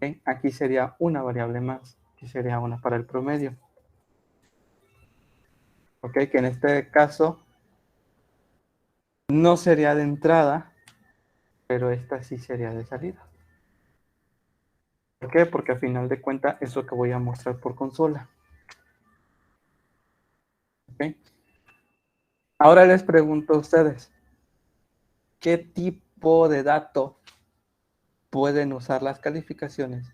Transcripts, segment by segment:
¿Ok? Aquí sería una variable más, aquí sería una para el promedio. ¿Ok? Que en este caso no sería de entrada, pero esta sí sería de salida. ¿Por qué? Porque a final de cuentas es lo que voy a mostrar por consola. ¿Ok? Ahora les pregunto a ustedes, ¿qué tipo de dato pueden usar las calificaciones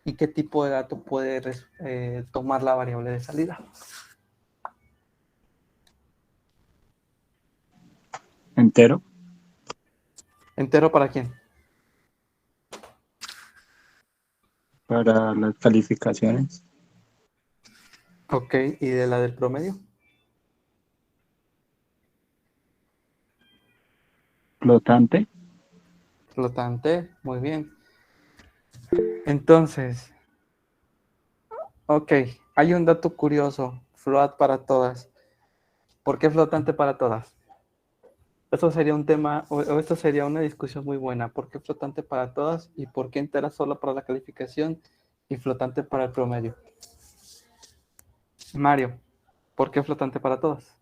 y qué tipo de dato puede tomar la variable de salida? Entero. ¿Entero para quién? Para las calificaciones. Ok, ¿y de la del promedio? Flotante. Flotante, muy bien. Entonces, ok, hay un dato curioso, float para todas. ¿Por qué flotante para todas? Esto sería un tema, o esto sería una discusión muy buena. ¿Por qué flotante para todas y por qué entera solo para la calificación y flotante para el promedio? Mario, ¿por qué flotante para todas?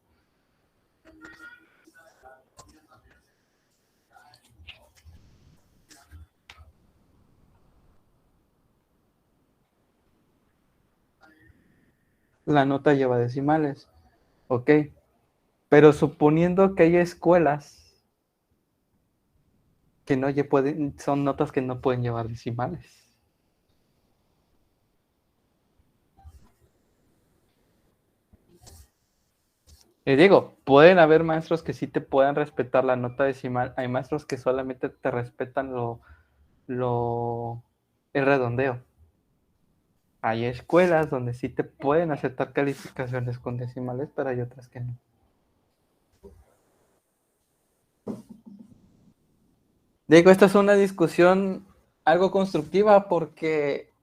La nota lleva decimales, ok. Pero suponiendo que hay escuelas que no pueden, son notas que no pueden llevar decimales. Y digo, pueden haber maestros que sí te puedan respetar la nota decimal. Hay maestros que solamente te respetan el redondeo. Hay escuelas donde sí te pueden aceptar calificaciones con decimales, pero hay otras que no. Digo, esta es una discusión algo constructiva porque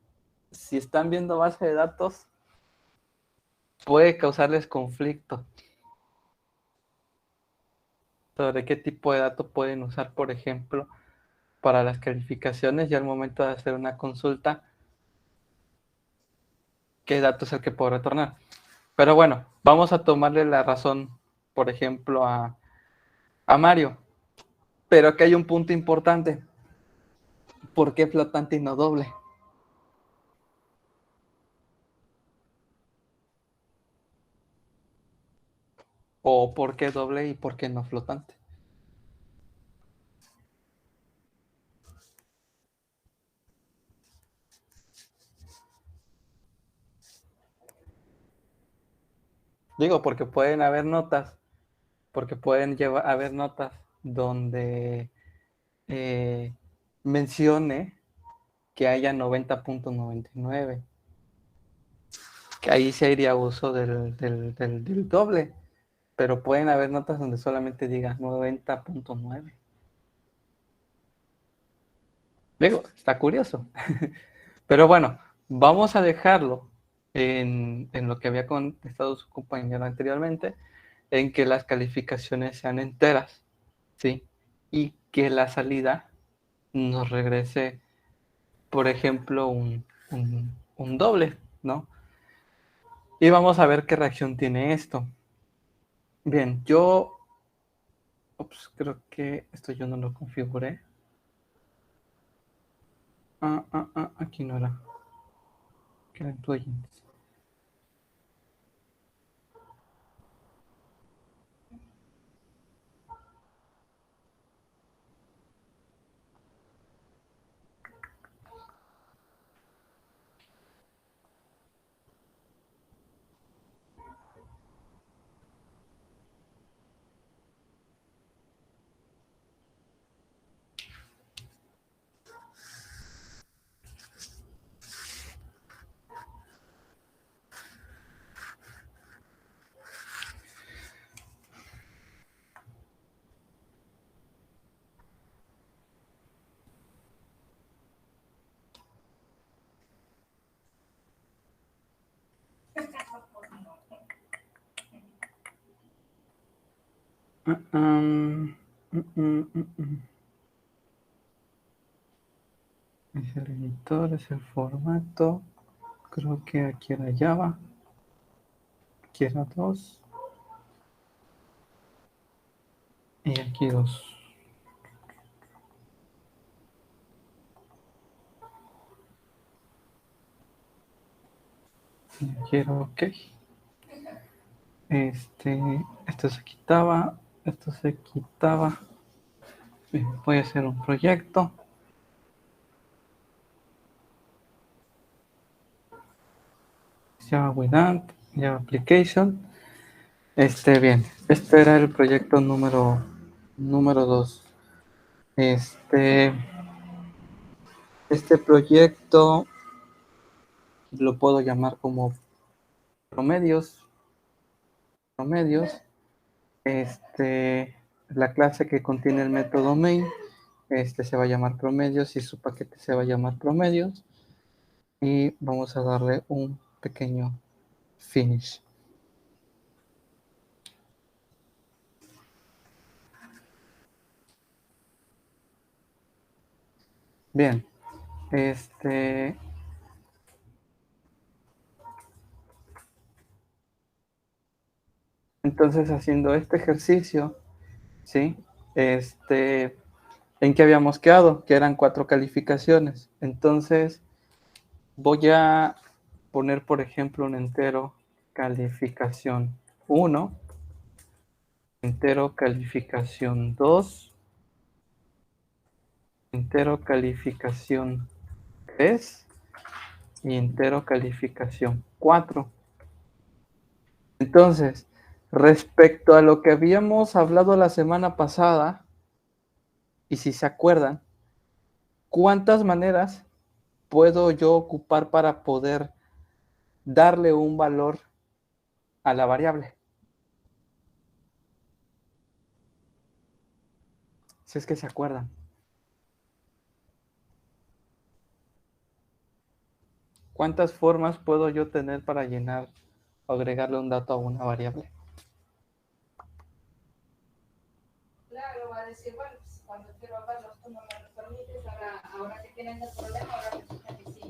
si están viendo base de datos, puede causarles conflicto sobre qué tipo de datos pueden usar, por ejemplo, para las calificaciones y al momento de hacer una consulta, qué dato es el que puedo retornar. Pero bueno, vamos a tomarle la razón, por ejemplo, a Mario. Pero aquí hay un punto importante. ¿Por qué flotante y no doble? ¿O por qué doble y por qué no flotante? Digo, porque pueden haber notas, porque pueden haber notas donde eh, mencione que haya 90.99, que ahí se iría uso del doble, pero pueden haber notas donde solamente diga 90.9. Digo, está curioso. Pero bueno, vamos a dejarlo en lo que había contestado su compañero anteriormente, en que las calificaciones sean enteras, ¿sí? Y que la salida nos regrese, por ejemplo, un doble, ¿no? Y vamos a ver qué reacción tiene esto. Bien, creo que esto yo no lo configuré. Aquí no era. Que era en plugins. Uh, um, mm, mm, mm, mm. Es el editor, es el formato. Creo que aquí era Java. Aquí era 2. Y aquí 2. Y aquí era OK. Esto se quitaba. Esto se quitaba. Bien, voy a hacer un proyecto. Java Without, Java Application. Bien, este era el proyecto número 2. Este proyecto lo puedo llamar como promedios. Promedios. La clase que contiene el método main, se va a llamar promedios y su paquete se va a llamar promedios. Y vamos a darle un pequeño finish. Bien, entonces haciendo este ejercicio, ¿sí? ¿En qué habíamos quedado? Que eran 4 calificaciones. Entonces voy a poner, por ejemplo, un entero calificación 1, entero calificación 2, entero calificación 3 y entero calificación 4. Entonces, respecto a lo que habíamos hablado la semana pasada, y si se acuerdan, ¿cuántas maneras puedo yo ocupar para poder darle un valor a la variable? Si es que se acuerdan. ¿Cuántas formas puedo yo tener para llenar o agregarle un dato a una variable? Claro, va a decir, bueno, pues cuando quiero hablarlo, tú no me lo permites, ahora que tienen el problema, ahora resulta que sí.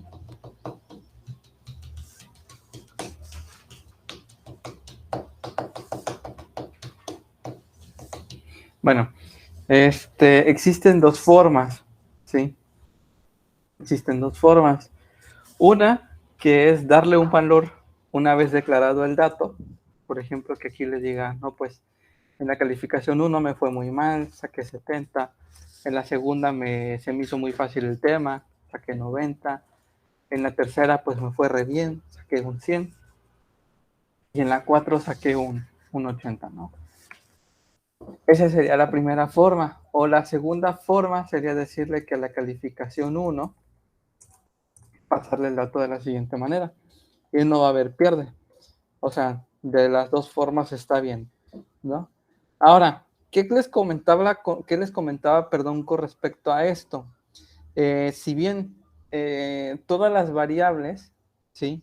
Bueno, existen dos formas, ¿sí? Existen dos formas. Una, que es darle un valor una vez declarado el dato. Por ejemplo, que aquí le diga, no, pues en la calificación 1 me fue muy mal, saqué 70. En la segunda se me hizo muy fácil el tema, saqué 90. En la tercera, pues me fue re bien, saqué un 100. Y en la 4 saqué un 80, ¿no? Esa sería la primera forma. O la segunda forma sería decirle que a la calificación 1, pasarle el dato de la siguiente manera. Y no va a haber pierde. O sea, de las dos formas está bien, ¿no? Ahora, qué les comentaba, perdón, con respecto a esto? Si bien todas las variables, ¿sí?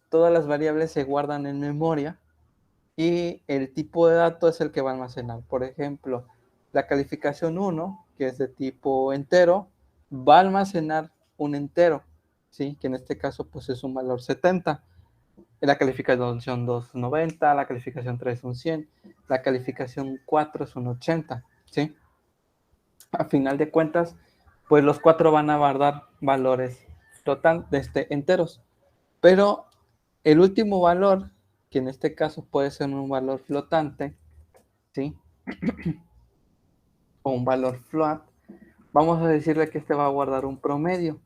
Todas las variables se guardan en memoria y el tipo de dato es el que va a almacenar. Por ejemplo, la calificación 1, que es de tipo entero, va a almacenar un entero, ¿sí? Que en este caso pues es un valor 70. La calificación 2 90, la calificación 3 un 100, la calificación 4 es un 80, ¿sí? A final de cuentas, pues los 4 van a guardar valores enteros. Pero el último valor, que en este caso puede ser un valor flotante, ¿sí? O un valor float, vamos a decirle que este va a guardar un promedio.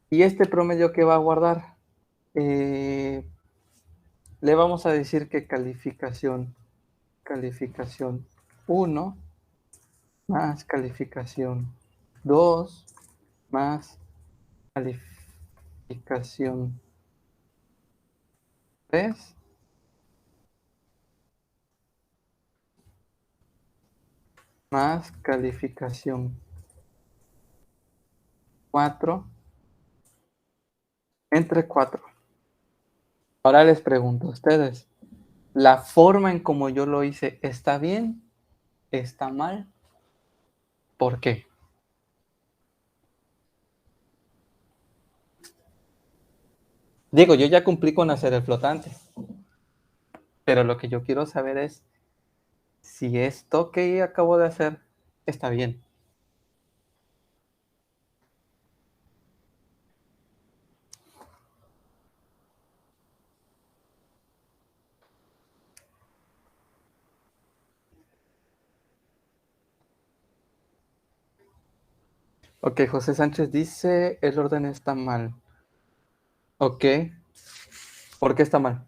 ¿Y este promedio que va a guardar? Le vamos a decir que calificación 1 más calificación 2 más calificación 3 más calificación 4 entre 4. Ahora les pregunto a ustedes, ¿la forma en como yo lo hice está bien? ¿Está mal? ¿Por qué? Digo, yo ya cumplí con hacer el flotante, pero lo que yo quiero saber es si esto que acabo de hacer está bien. Ok, José Sánchez dice, el orden está mal. Ok, ¿por qué está mal?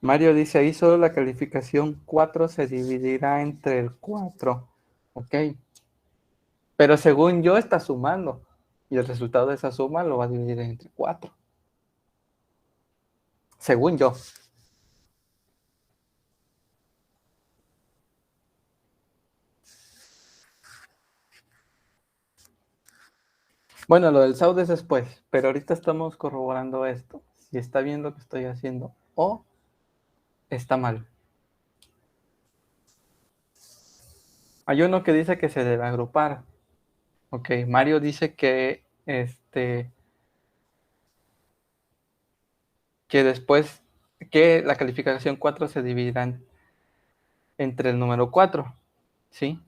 Mario dice, ahí solo la calificación 4 se dividirá entre el 4. Ok, pero según yo está sumando y el resultado de esa suma lo va a dividir entre 4. Según yo. Bueno, lo del SAUD es después, pero ahorita estamos corroborando esto. Si está bien lo que estoy haciendo o está mal. Hay uno que dice que se debe agrupar. Ok, Mario dice que después que la calificación 4 se dividirá entre el número 4. ¿Sí?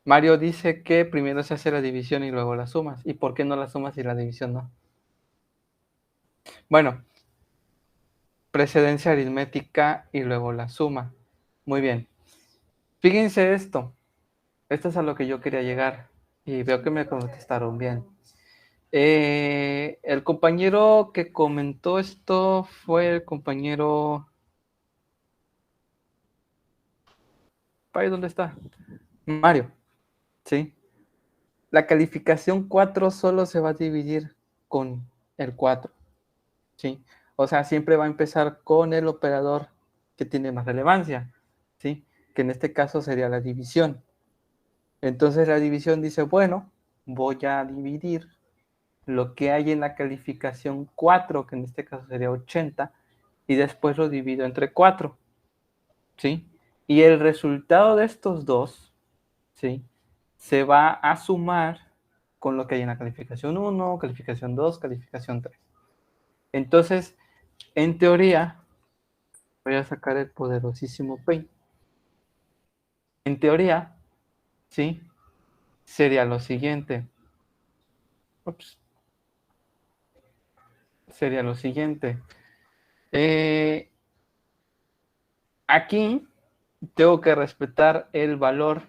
Mario dice que primero se hace la división y luego las sumas. ¿Y por qué no las sumas y la división no? Bueno, precedencia aritmética y luego la suma. Muy bien. Fíjense esto. Esto es a lo que yo quería llegar. Y veo que me contestaron bien. El compañero que comentó esto fue el compañero... ¿Para dónde está? Mario. ¿Sí? La calificación 4 solo se va a dividir con el 4. ¿Sí? O sea, siempre va a empezar con el operador que tiene más relevancia, ¿sí? Que en este caso sería la división. Entonces la división dice, bueno, voy a dividir lo que hay en la calificación 4, que en este caso sería 80, y después lo divido entre 4, ¿sí? Y el resultado de estos dos, ¿sí? Se va a sumar con lo que hay en la calificación 1, calificación 2, calificación 3. Entonces, en teoría, voy a sacar el poderosísimo Paint. En teoría, ¿sí? Sería lo siguiente. Ups. Sería lo siguiente. Aquí tengo que respetar el valor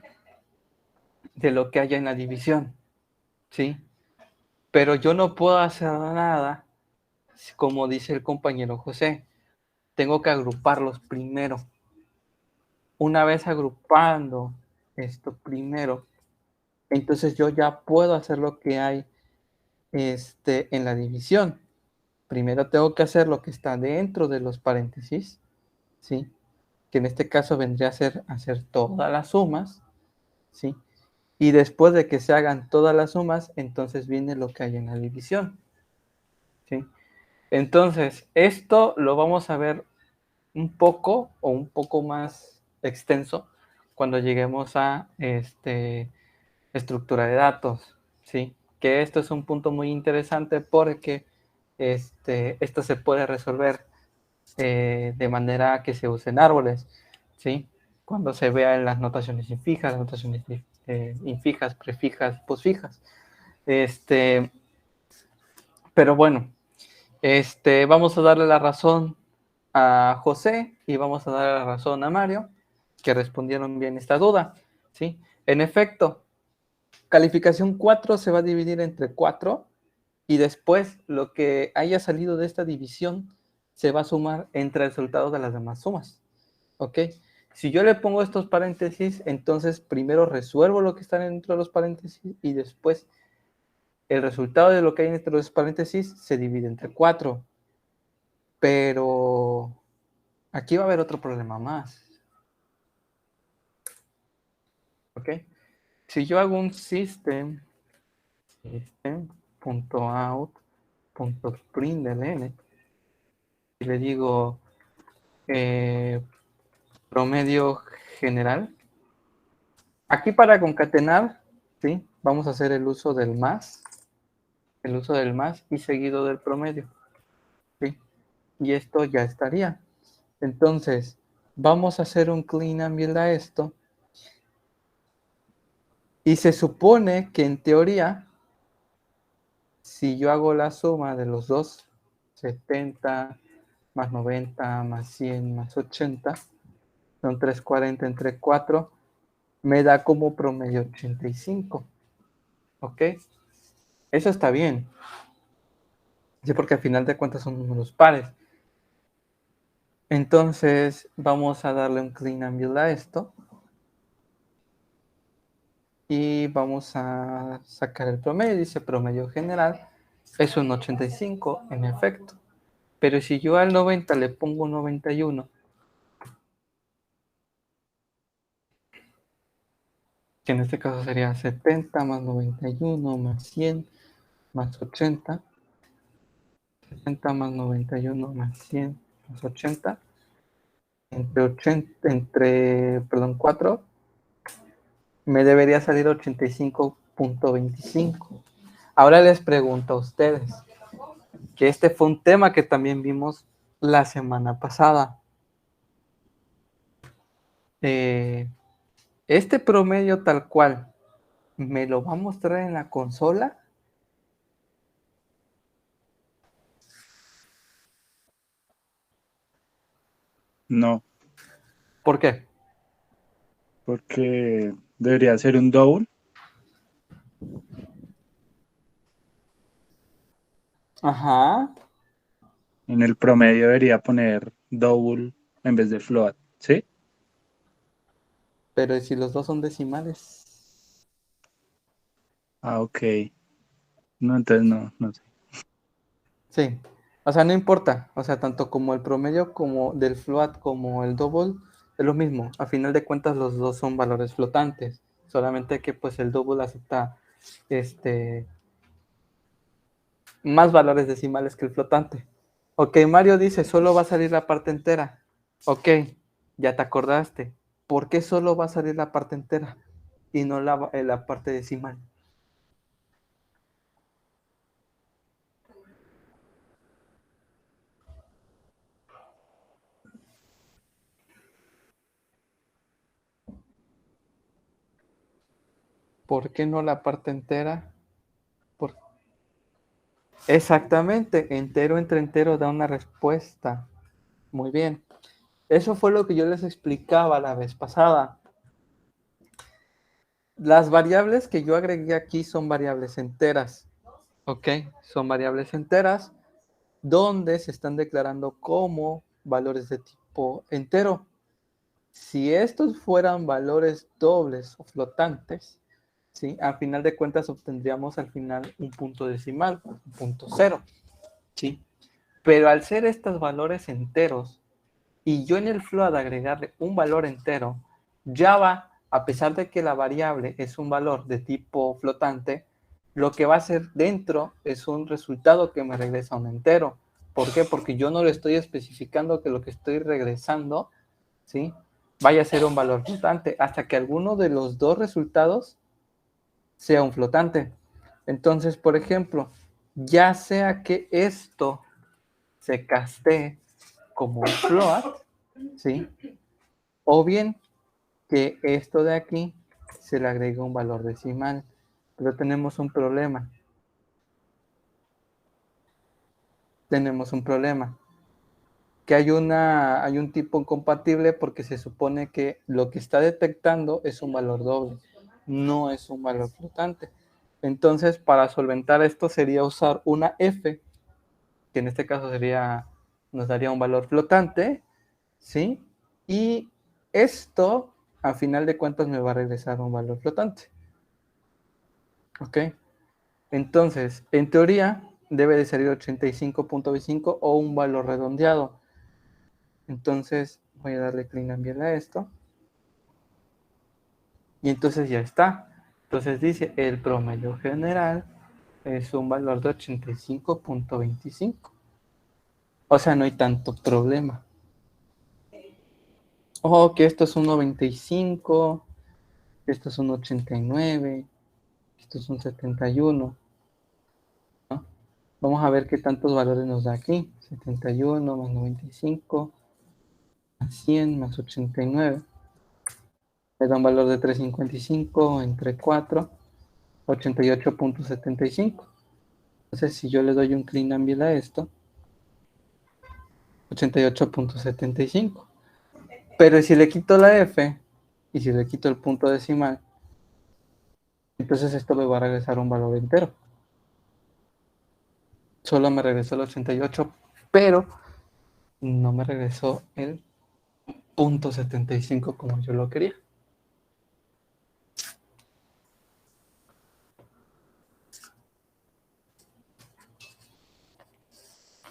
de lo que haya en la división, ¿sí? Pero yo no puedo hacer nada, como dice el compañero José. Tengo que agruparlos primero. Una vez agrupando esto primero, entonces yo ya puedo hacer lo que hay en la división. Primero tengo que hacer lo que está dentro de los paréntesis, ¿sí? Que en este caso vendría a ser hacer todas las sumas, ¿sí? Y después de que se hagan todas las sumas, entonces viene lo que hay en la división, ¿sí? Entonces, esto lo vamos a ver un poco o un poco más extenso cuando lleguemos a estructura de datos, ¿sí? Que esto es un punto muy interesante porque esto se puede resolver de manera que se usen árboles, ¿sí? Cuando se vea en las notaciones infijas, notaciones infijas, prefijas, posfijas. Pero bueno, vamos a darle la razón a José y vamos a darle la razón a Mario, que respondieron bien esta duda, ¿sí? En efecto, calificación 4 se va a dividir entre 4 y después lo que haya salido de esta división se va a sumar entre el resultado de las demás sumas, ¿ok? Si yo le pongo estos paréntesis, entonces primero resuelvo lo que está dentro de los paréntesis y después el resultado de lo que hay entre los paréntesis se divide entre 4. Pero aquí va a haber otro problema más, ¿ok? Si yo hago un system.out.println y le digo promedio general, aquí para concatenar ¿sí? Vamos a hacer el uso del más y seguido del promedio, ¿sí? Y esto ya estaría. Entonces, vamos a hacer un clean and build a esto. Y se supone que en teoría, si yo hago la suma de los dos, 70 más 90 más 100 más 80, son 340 entre 4, me da como promedio 85. ¿Ok? Eso está bien. Sí, porque al final de cuentas son números pares. Entonces, vamos a darle un clean and build a esto. Y vamos a sacar el promedio. Dice promedio general. Es un 85, en efecto. Pero si yo al 90 le pongo un 91, que en este caso sería 70 más 91 más 100 más 80. 70 más 91 más 100 más 80. Perdón, 4, me debería salir 85.25. Ahora les pregunto a ustedes, que este fue un tema que también vimos la semana pasada. Este promedio tal cual, ¿me lo va a mostrar en la consola? No, ¿Por qué? porque debería ser un double. Ajá, En el promedio debería poner double en vez de float, ¿sí? pero si los dos son decimales. Ah, ok. No, entonces no sé. Sí, o sea, no importa, o sea, tanto como el promedio como del float como el double es lo mismo. A final de cuentas los dos son valores flotantes, solamente que pues el double acepta más valores decimales que el flotante. Ok, Mario dice, solo va a salir la parte entera. Ok, ya te acordaste. ¿Por qué solo va a salir la parte entera y no la parte decimal? ¿Por qué no la parte entera? Por... Exactamente, entero entre entero da una respuesta. Muy bien. Eso fue lo que yo les explicaba la vez pasada. Las variables que yo agregué aquí son variables enteras. ¿Ok? Son variables enteras donde se están declarando como valores de tipo entero. Si estos fueran valores dobles o flotantes, ¿sí? Al final de cuentas obtendríamos al final un punto decimal, un punto cero. ¿Sí? Pero al ser estos valores enteros, y yo en el float agregarle un valor entero, Java, a pesar de que la variable es un valor de tipo flotante, lo que va a hacer dentro es un resultado que me regresa un entero. ¿Por qué? Porque yo no le estoy especificando que lo que estoy regresando, ¿sí?, vaya a ser un valor flotante, hasta que alguno de los dos resultados sea un flotante. Entonces, por ejemplo, ya sea que esto se castee como un float, ¿sí?, o bien que esto de aquí se le agrega un valor decimal, pero tenemos un problema. Que hay un tipo incompatible porque se supone que lo que está detectando es un valor doble, no es un valor flotante. Entonces, para solventar esto sería usar una f, que en este caso nos daría un valor flotante, ¿sí? Y esto, a final de cuentas, me va a regresar un valor flotante. ¿Ok? Entonces, en teoría, debe de salir 85.25 o un valor redondeado. Entonces, voy a darle clean and bien a esto. Y entonces ya está. Entonces dice, el promedio general es un valor de 85.25. O sea, no hay tanto problema. Ojo que esto es un 95, esto es un 89, Esto es un 71, ¿no? Vamos a ver qué tantos valores nos da aquí. 71 más 95 más 100 más 89. Me da un valor de 355 entre 4, 88.75. Entonces, si yo le doy un clean and build a esto, 88.75. Pero si le quito la F y si le quito el punto decimal, entonces esto me va a regresar un valor entero. Solo me regresó el 88, pero no me regresó el punto 75 como yo lo quería.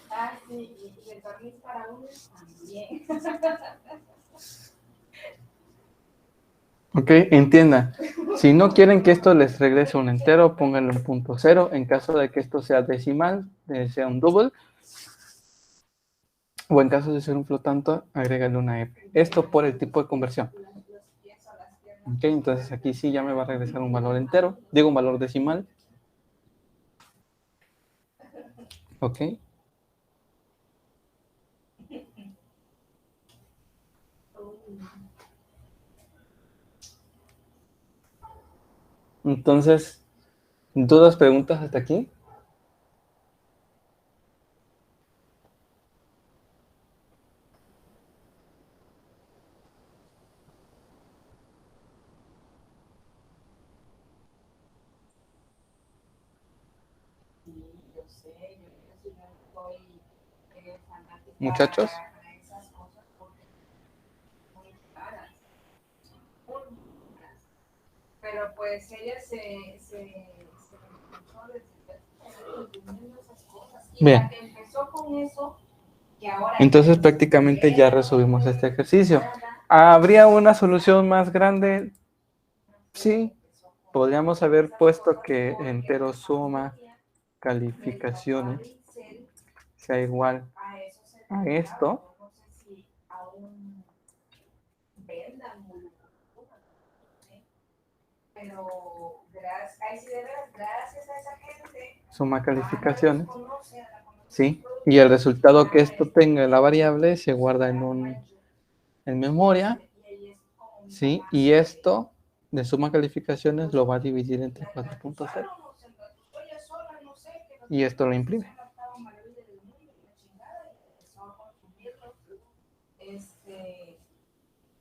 Ah, sí, y el barniz para uñas también. Ok, entiendan. Si no quieren que esto les regrese un entero, pónganle un punto cero. En caso de que esto sea decimal, sea un double, o en caso de ser un flotante, agrégale una F. Esto por el tipo de conversión. Ok, entonces aquí sí ya me va a regresar un valor entero. Digo un valor decimal. Ok. Entonces, ¿dudas, preguntas hasta aquí? Yo sé, yo no estoy fanática Muchachos. a esas cosas porque son muy caras, muy caras. Pero pues ella se impulsó desde esas cosas. Y Bien. la que empezó con eso, que ahora Entonces prácticamente ya resumimos este ejercicio. ¿Habría una solución más grande? Sí. Podríamos haber puesto que entero suma calificaciones sea igual a esto. no sé si aún vendan, pero gracias, ahí sí de veras, gracias a esa gente, Suma calificaciones. conoce a la Sí. Y el resultado que esto tenga en la variable se guarda en memoria. Sí. Y esto de suma calificaciones lo va a dividir entre 4.0. Y esto lo imprime.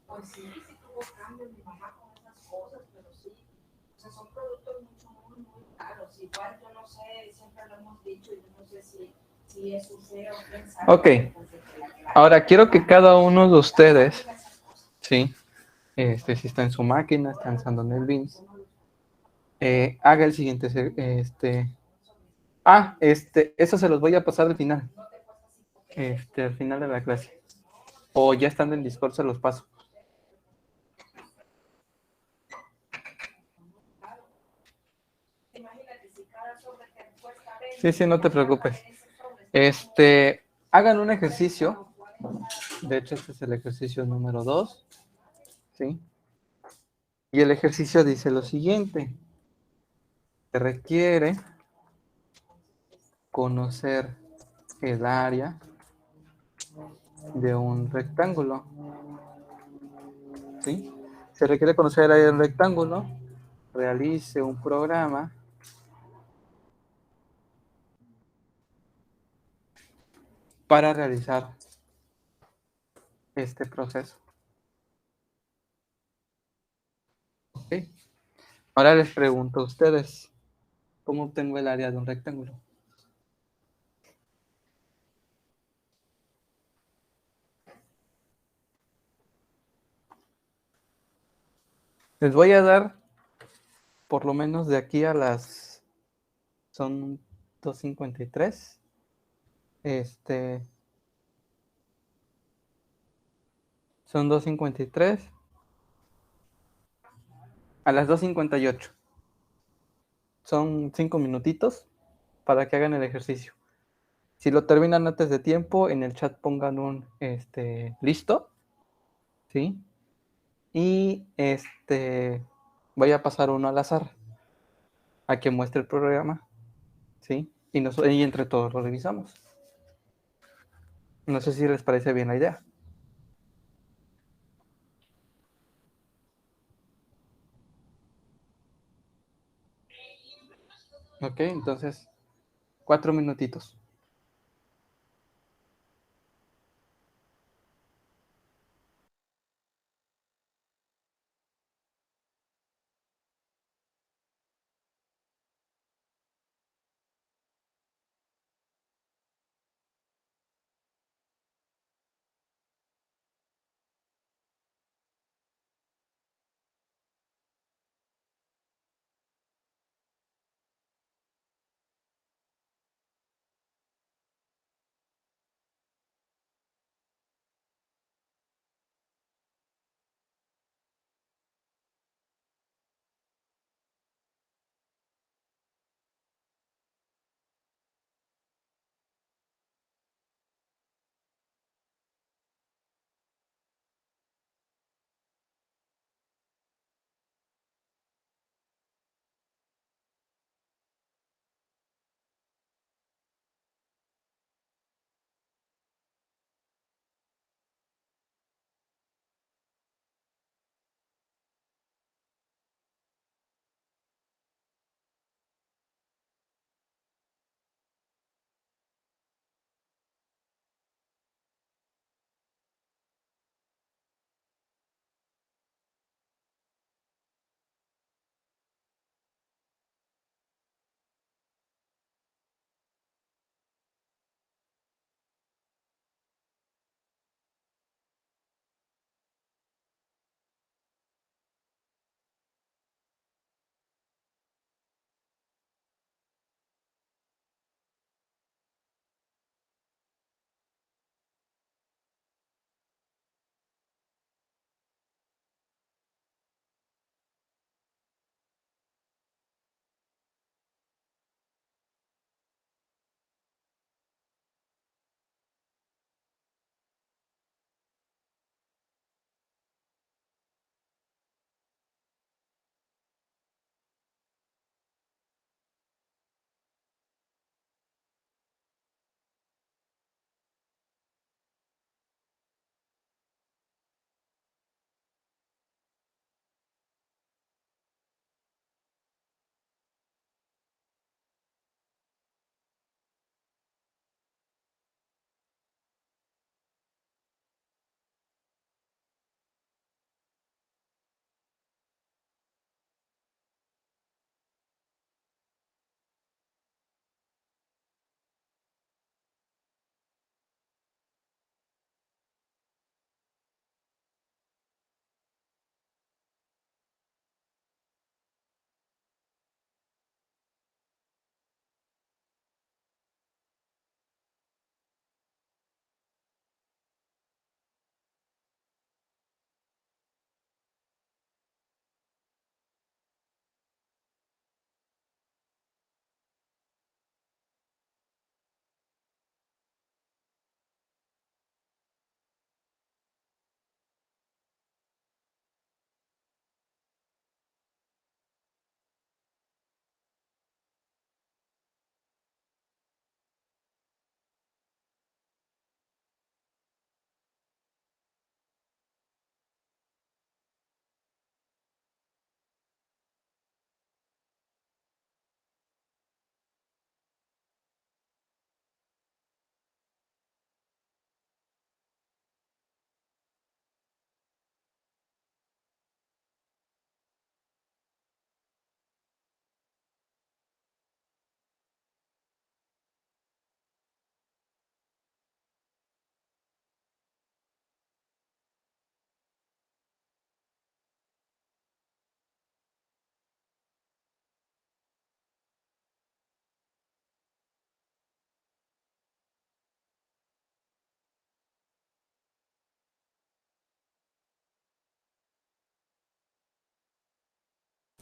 Pues sí, sí tuvo cambios mi mamá con esas cosas, pero sí, o sea, son productos mucho, muy, muy caros. Igual yo no sé, siempre lo hemos dicho, yo no sé si es usted o quién sabe. Ok. Ahora quiero que cada uno de ustedes, sí, si está en su máquina, está usando NetBeans, haga el siguiente, eso se los voy a pasar al final, al final de la clase, o ya estando en Discord se los paso. Sí, no te preocupes. Hagan un ejercicio, de hecho este es el ejercicio número 2, ¿sí? Y el ejercicio dice lo siguiente: se requiere conocer el área de un rectángulo, ¿sí? Se requiere conocer el área de un rectángulo, realice un programa para realizar este proceso. ¿Ok? Ahora les pregunto a ustedes, ¿cómo obtengo el área de un rectángulo? Les voy a dar, por lo menos de aquí a son 2:53. Son 2:53. A las 2:58. Son 5 minutitos para que hagan el ejercicio. Si lo terminan antes de tiempo, en el chat pongan un listo, ¿sí? Y voy a pasar uno al azar. a que muestre el programa, ¿sí? Y entre todos lo revisamos. No sé si les parece bien la idea. Ok, entonces, 4 minutitos.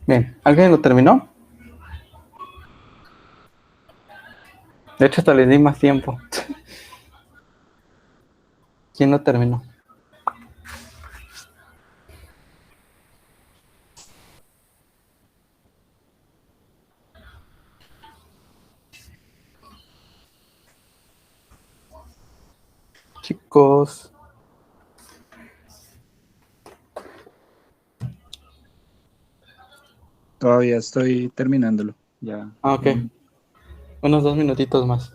Bien, ¿alguien lo terminó? De hecho, hasta le di más tiempo. ¿Quién lo terminó? chicos. Todavía estoy terminándolo. Ya. Ah, ok. Unos 2 minutitos más.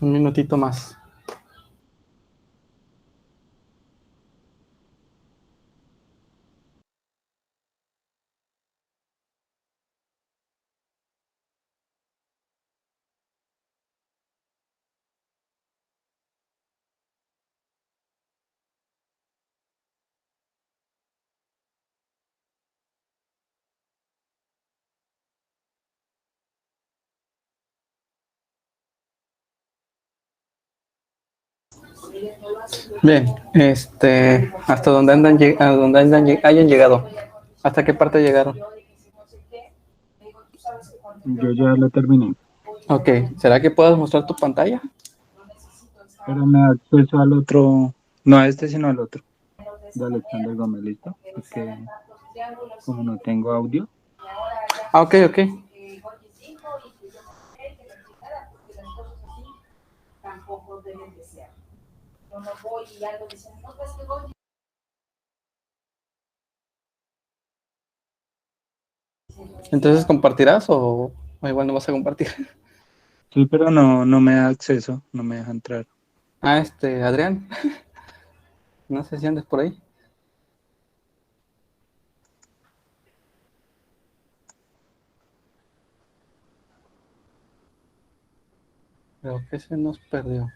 Un minutito más. Bien, hasta donde a donde hayan llegado. ¿Hasta qué parte llegaron? Yo ya lo terminé. Ok, ¿será que puedas mostrar tu pantalla? Pero me da acceso al otro, no a este, sino al otro, de Alexander Gómez, ¿listo? Porque como no tengo audio, Ah, ok, ok. Tampoco deben de ser. Yo no voy y algo dicen, no, pues que voy. Entonces, ¿compartirás o igual no vas a compartir? sí, pero no me da acceso, no me deja entrar. Ah, Adrián, no sé si andes por ahí. Creo que se nos perdió.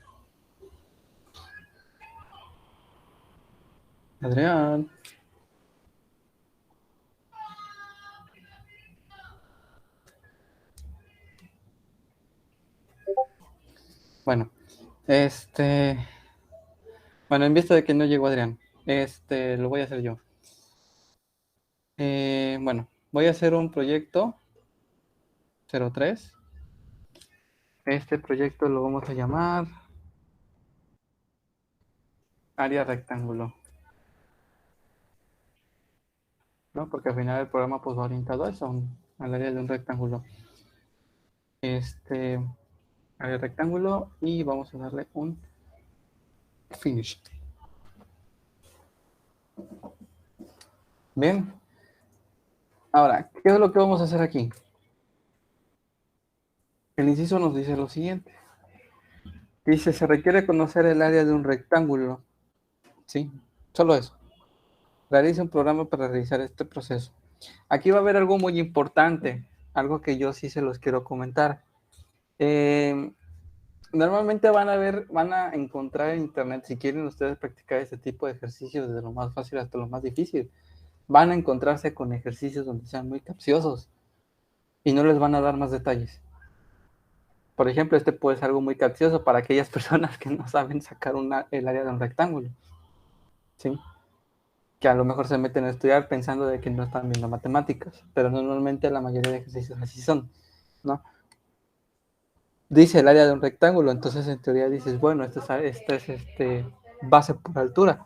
Adrián. Bueno, bueno, en vista de que no llegó Adrián, lo voy a hacer yo. Bueno, voy a hacer un proyecto 03. Este proyecto lo vamos a llamar área rectángulo, ¿no? Porque al final el programa pues va orientado a eso, al área de un rectángulo. Este área rectángulo y vamos a darle un finish. Bien. Ahora, ¿qué es lo que vamos a hacer aquí? El inciso nos dice lo siguiente. Dice, se requiere conocer el área de un rectángulo ¿sí? Solo eso. Realice un programa para realizar este proceso. Aquí va a haber algo muy importante, algo que yo sí se los quiero comentar. Normalmente van a encontrar en internet, si quieren ustedes practicar este tipo de ejercicios desde lo más fácil hasta lo más difícil, van a encontrarse con ejercicios donde sean muy capciosos y no les van a dar más detalles. Por ejemplo, este puede ser algo muy capcioso para aquellas personas que no saben sacar el área de un rectángulo, ¿sí? Que a lo mejor se meten a estudiar pensando de que no están viendo matemáticas, pero normalmente la mayoría de ejercicios así son, ¿no? Dice el área de un rectángulo, entonces en teoría dices, bueno, esta es base por altura,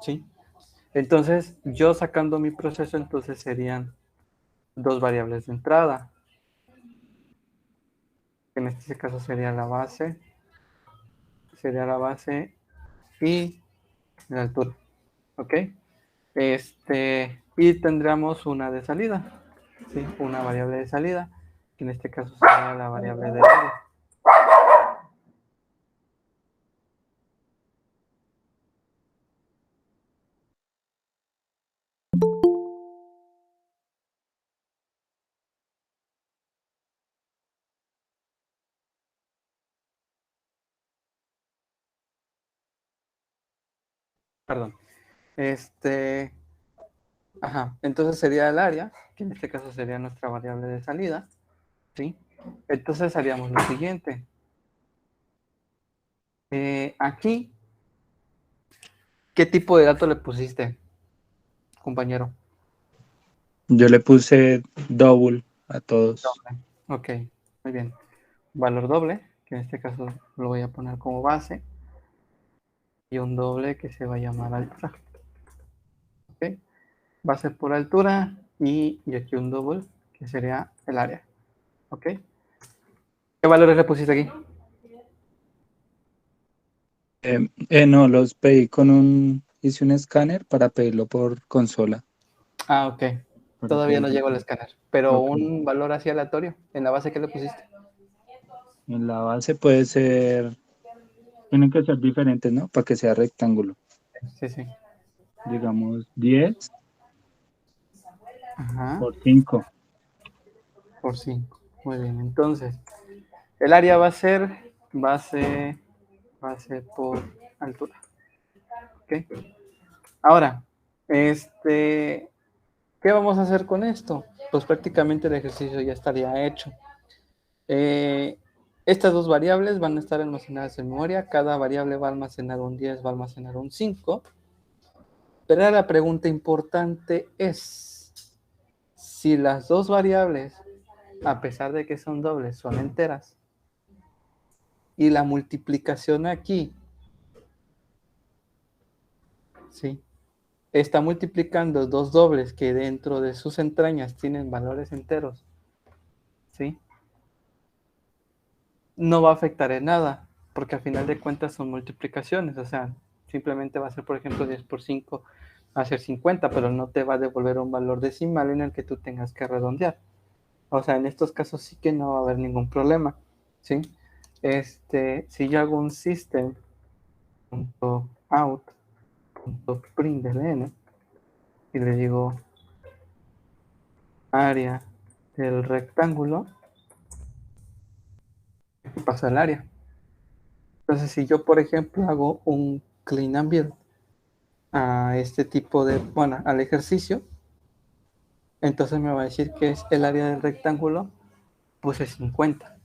¿sí? Entonces, yo sacando mi proceso, entonces serían dos variables de entrada. En este caso sería la base y la altura, ¿ok? Y tendríamos una de salida, ¿sí? Una variable de salida, que en este caso sería la variable de área. Perdón. Ajá, entonces sería el área, que en este caso sería nuestra variable de salida, ¿sí? Entonces haríamos lo siguiente. Aquí, ¿qué tipo de dato le pusiste, compañero? Yo le puse double a todos. Doble. Ok, muy bien. Valor doble, que en este caso lo voy a poner como base, y un doble que se va a llamar altura. Ok, base por altura, y aquí un doble, que sería el área. Ok, ¿qué valores le pusiste aquí? No, los pedí hice un escáner para pedirlo por consola. Ah, ok. Para Todavía no pedirlo. llegó al escáner, pero Ok. un valor así aleatorio, en la base que le pusiste. En la base puede ser, tienen que ser diferentes, ¿no? Para que sea rectángulo. Sí, sí. Digamos 10 Ajá, por 5. por 5. Muy bien, entonces, el área va a ser base por altura. ¿Ok? Ahora, ¿qué vamos a hacer con esto? Pues prácticamente el ejercicio ya estaría hecho. Eh, Estas dos variables van a estar almacenadas en memoria. Cada variable va a almacenar un 10, va a almacenar un 5. Pero la pregunta importante es, si las dos variables, a pesar de que son dobles, son enteras, y la multiplicación aquí, ¿sí? Está multiplicando dos dobles que dentro de sus entrañas tienen valores enteros, ¿sí? No va a afectar en nada, porque al final de cuentas son multiplicaciones, o sea, simplemente va a ser, por ejemplo, 10 por 5 va a ser 50, pero no te va a devolver un valor decimal en el que tú tengas que redondear. O sea, en estos casos sí que no va a haber ningún problema, ¿sí? Si yo hago un system.out.println y le digo área del rectángulo, y pasa el área. Entonces, si yo, por ejemplo, hago un clean and build a este tipo de, bueno, al ejercicio, entonces me va a decir que es el área del rectángulo, puse 50.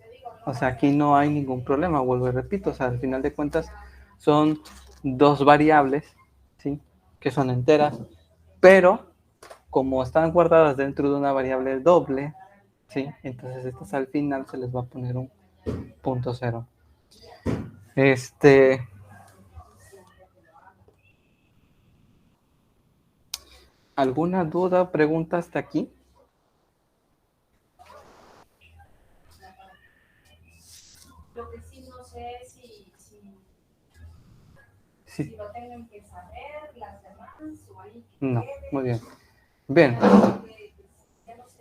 O sea, aquí no hay ningún problema, vuelvo y repito, o sea, al final de cuentas son dos variables, ¿sí? Que son enteras, pero como están guardadas dentro de una variable doble, ¿sí? Entonces estas al final se les va a poner un punto cero. ¿Alguna duda, pregunta hasta aquí? Lo que sí no sé Sí. si lo tengan que saber las demás o ahí. No, muy bien. Bien,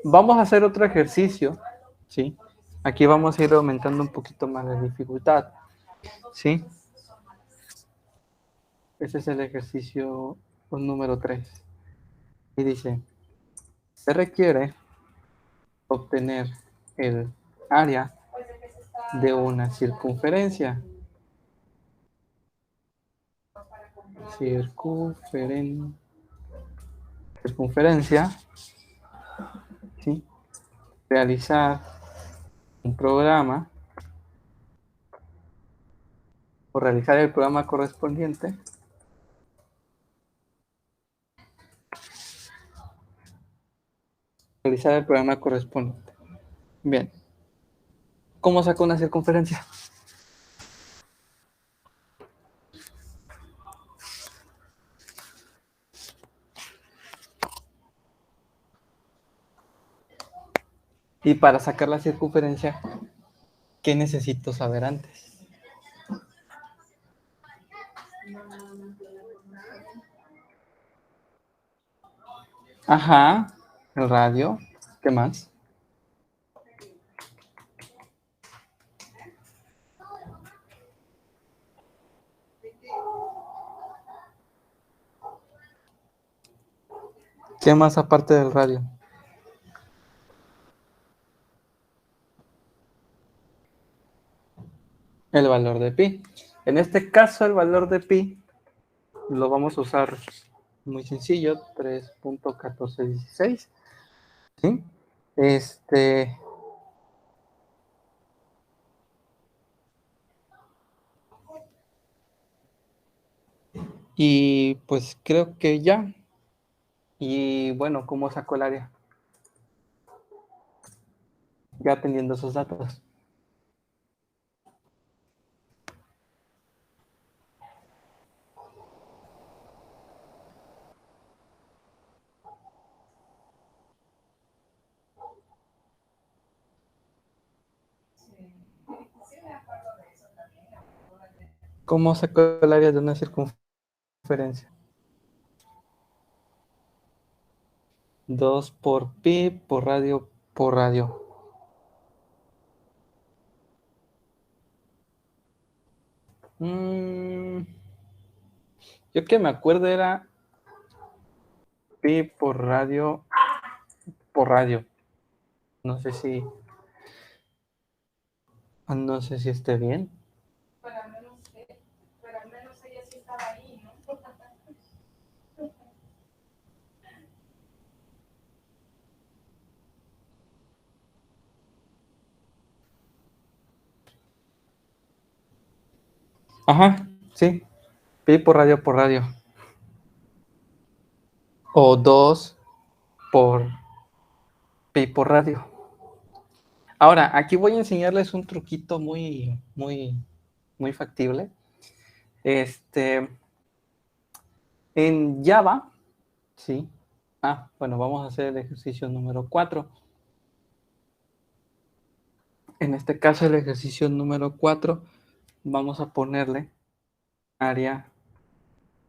vamos a hacer otro ejercicio, ¿sí? Aquí vamos a ir aumentando un poquito más la dificultad, ¿sí? Ese es el ejercicio número 3. Y dice, se requiere obtener el área de una circunferencia. Circunferencia, ¿sí? Realizar un programa o realizar el programa correspondiente Bien. ¿Cómo saco una circunferencia? Y para sacar la circunferencia, ¿qué necesito saber antes? Ajá, el radio. ¿Qué más? ¿Qué más aparte del radio? El valor de pi. En este caso, el valor de pi lo vamos a usar muy sencillo, 3.1416. ¿Sí? Y pues creo que ya. Y bueno, ¿cómo saco el área? Ya teniendo esos datos. ¿Cómo saco el área de una circunferencia? 2 por pi por radio por radio. Yo que me acuerdo era pi por radio por radio. No sé si esté bien. Pero al menos ella sí estaba ahí, ¿no? Ajá, sí. Pi por radio por radio. O 2 por pi por radio. Ahora, aquí voy a enseñarles un truquito muy, muy, muy factible. En Java, sí. Bueno, vamos a hacer el ejercicio número 4. En este caso, el ejercicio número 4, vamos a ponerle área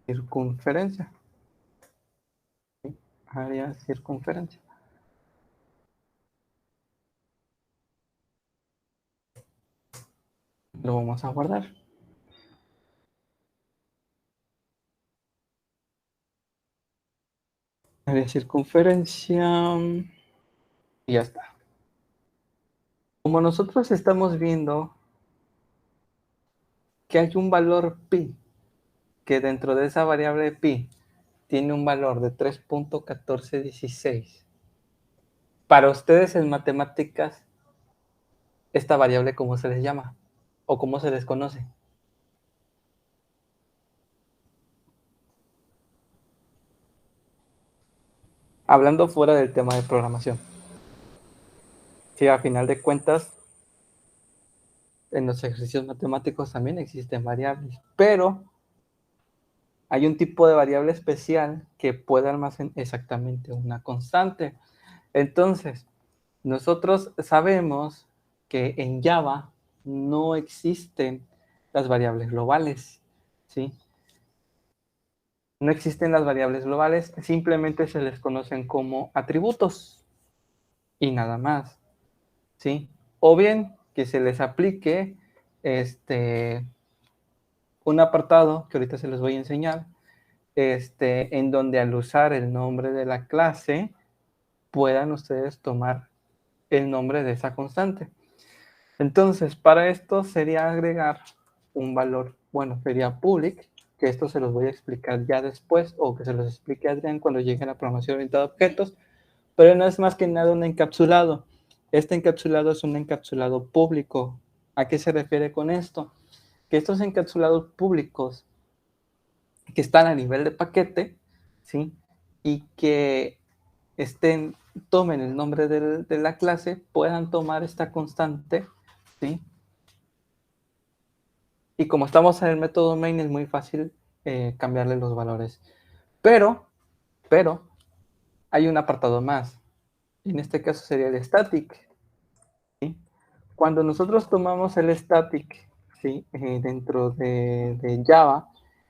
circunferencia. ¿Sí? Área circunferencia. Lo vamos a guardar. Área circunferencia. Y ya está. Como nosotros estamos viendo que hay un valor pi, que dentro de esa variable pi tiene un valor de 3.1416. Para ustedes en matemáticas, esta variable, ¿cómo se les llama? ¿O cómo se les conoce? Hablando fuera del tema de programación. Sí, a final de cuentas, en los ejercicios matemáticos también existen variables, pero hay un tipo de variable especial que puede almacenar exactamente una constante. Entonces, nosotros sabemos que en Java no existen las variables globales, ¿sí? No existen las variables globales, simplemente se les conocen como atributos y nada más, ¿sí? O bien que se les aplique un apartado que ahorita se los voy a enseñar, en donde al usar el nombre de la clase puedan ustedes tomar el nombre de esa constante. Entonces, para esto sería agregar un valor, bueno, sería public, que esto se los voy a explicar ya después, o que se los explique Adrián cuando llegue a la programación orientada a objetos, pero no es más que nada un encapsulado. Este encapsulado es un encapsulado público. ¿A qué se refiere con esto? Que estos encapsulados públicos que están a nivel de paquete, ¿sí? Y que tomen el nombre de la clase, puedan tomar esta constante, ¿sí? Y como estamos en el método main, es muy fácil cambiarle los valores. Pero hay un apartado más. En este caso sería el static. ¿Sí? Cuando nosotros tomamos el static, ¿sí? Dentro de Java,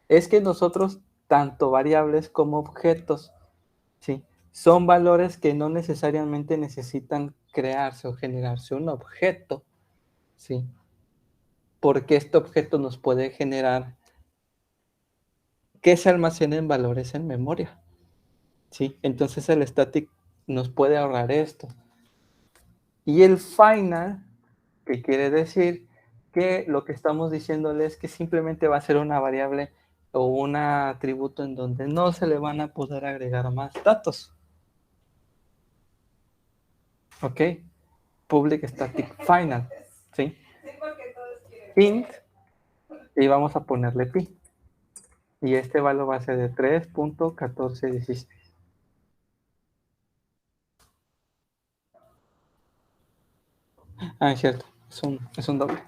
es que nosotros, tanto variables como objetos, ¿sí? Son valores que no necesariamente necesitan crearse o generarse un objeto, ¿sí? Porque este objeto nos puede generar que se almacenen valores en memoria, ¿sí? Entonces el static nos puede ahorrar esto. Y el final, que quiere decir que lo que estamos diciéndole es que simplemente va a ser una variable o un atributo en donde no se le van a poder agregar más datos. ¿Ok? Public static final, ¿sí? Int, y vamos a ponerle pi. Y este valor va a ser de 3.1416. Ah, es cierto, es un doble.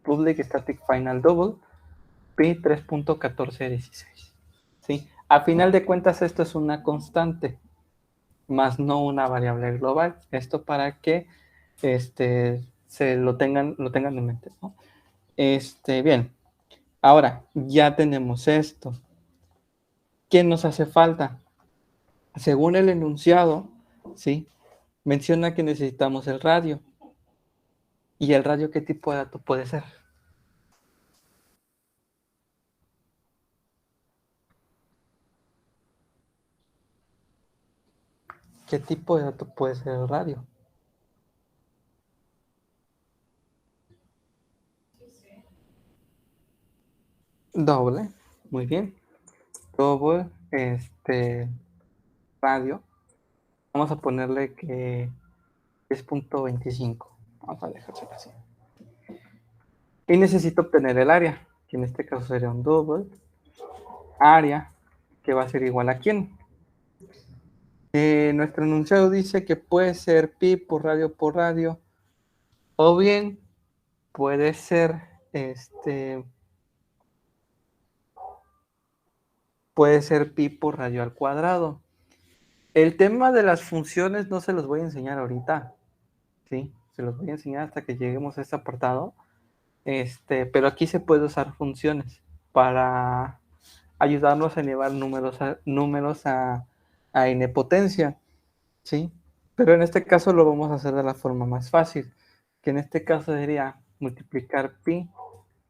Public static final double, pi 3.1416. ¿Sí? A final de cuentas, esto es una constante, más no una variable global. Esto para que se lo tengan en mente, ¿no? Bien, ahora ya tenemos esto. ¿Qué nos hace falta? Según el enunciado, ¿sí? Menciona que necesitamos el radio. ¿Y el radio qué tipo de dato puede ser? ¿Qué tipo de dato puede ser el radio? Doble, muy bien. Doble, radio. Vamos a ponerle que es .25. Vamos a dejárselo así. Y necesito obtener el área, que en este caso sería un double. Área, que va a ser igual a quién. Nuestro enunciado dice que puede ser pi por radio, o bien puede ser pi por radio al cuadrado. El tema de las funciones no se los voy a enseñar ahorita, ¿sí? Se los voy a enseñar hasta que lleguemos a este apartado. Pero aquí se puede usar funciones para ayudarnos a llevar números a n potencia, ¿sí? Pero en este caso lo vamos a hacer de la forma más fácil, que en este caso sería multiplicar pi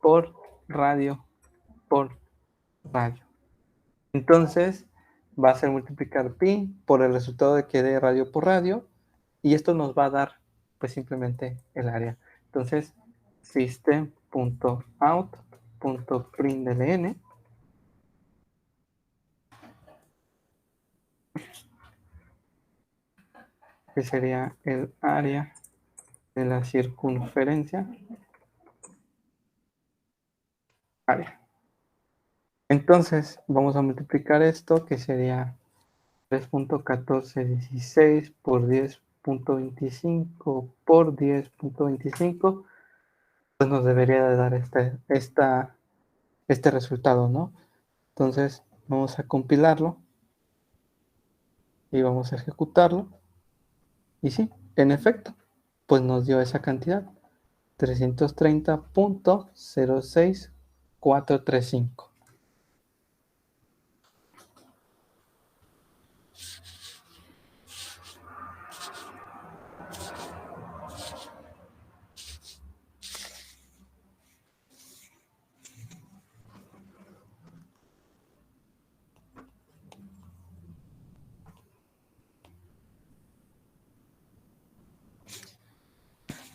por radio por radio. Entonces va a ser multiplicar pi por el resultado de que dé radio por radio, y esto nos va a dar pues simplemente el área. Entonces system.out.println, que sería el área de la circunferencia, área. Entonces vamos a multiplicar esto, que sería 3.1416 por 10.25 por 10.25, pues nos debería de dar este resultado, ¿no? Entonces vamos a compilarlo y vamos a ejecutarlo. Y sí, en efecto, pues nos dio esa cantidad, 330.06435.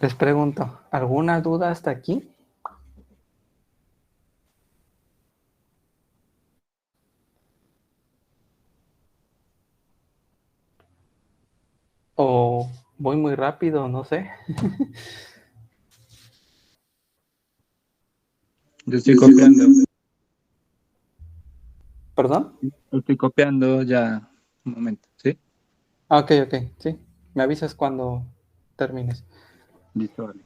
Les pregunto, ¿alguna duda hasta aquí? ¿O voy muy rápido? No sé. Yo estoy copiando. ¿Perdón? Estoy copiando ya. Un momento, ¿sí? Ah, ok, ok, sí. Me avisas cuando termines. Listo, vale.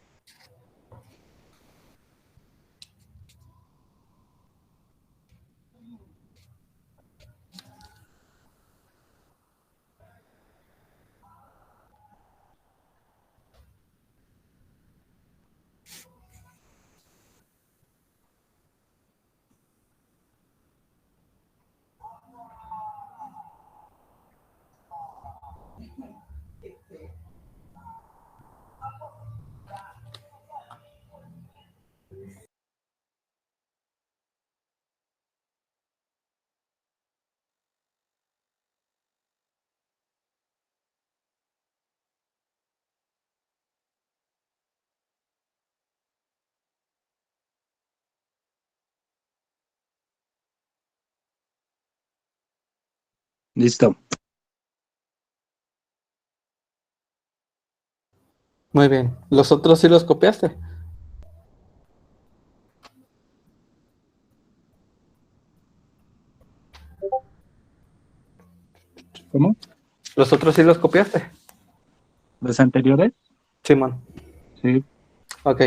Listo. Muy bien. ¿Los otros sí los copiaste? ¿Cómo? ¿Los otros sí los copiaste? ¿Los anteriores? Simón. Sí. Ok.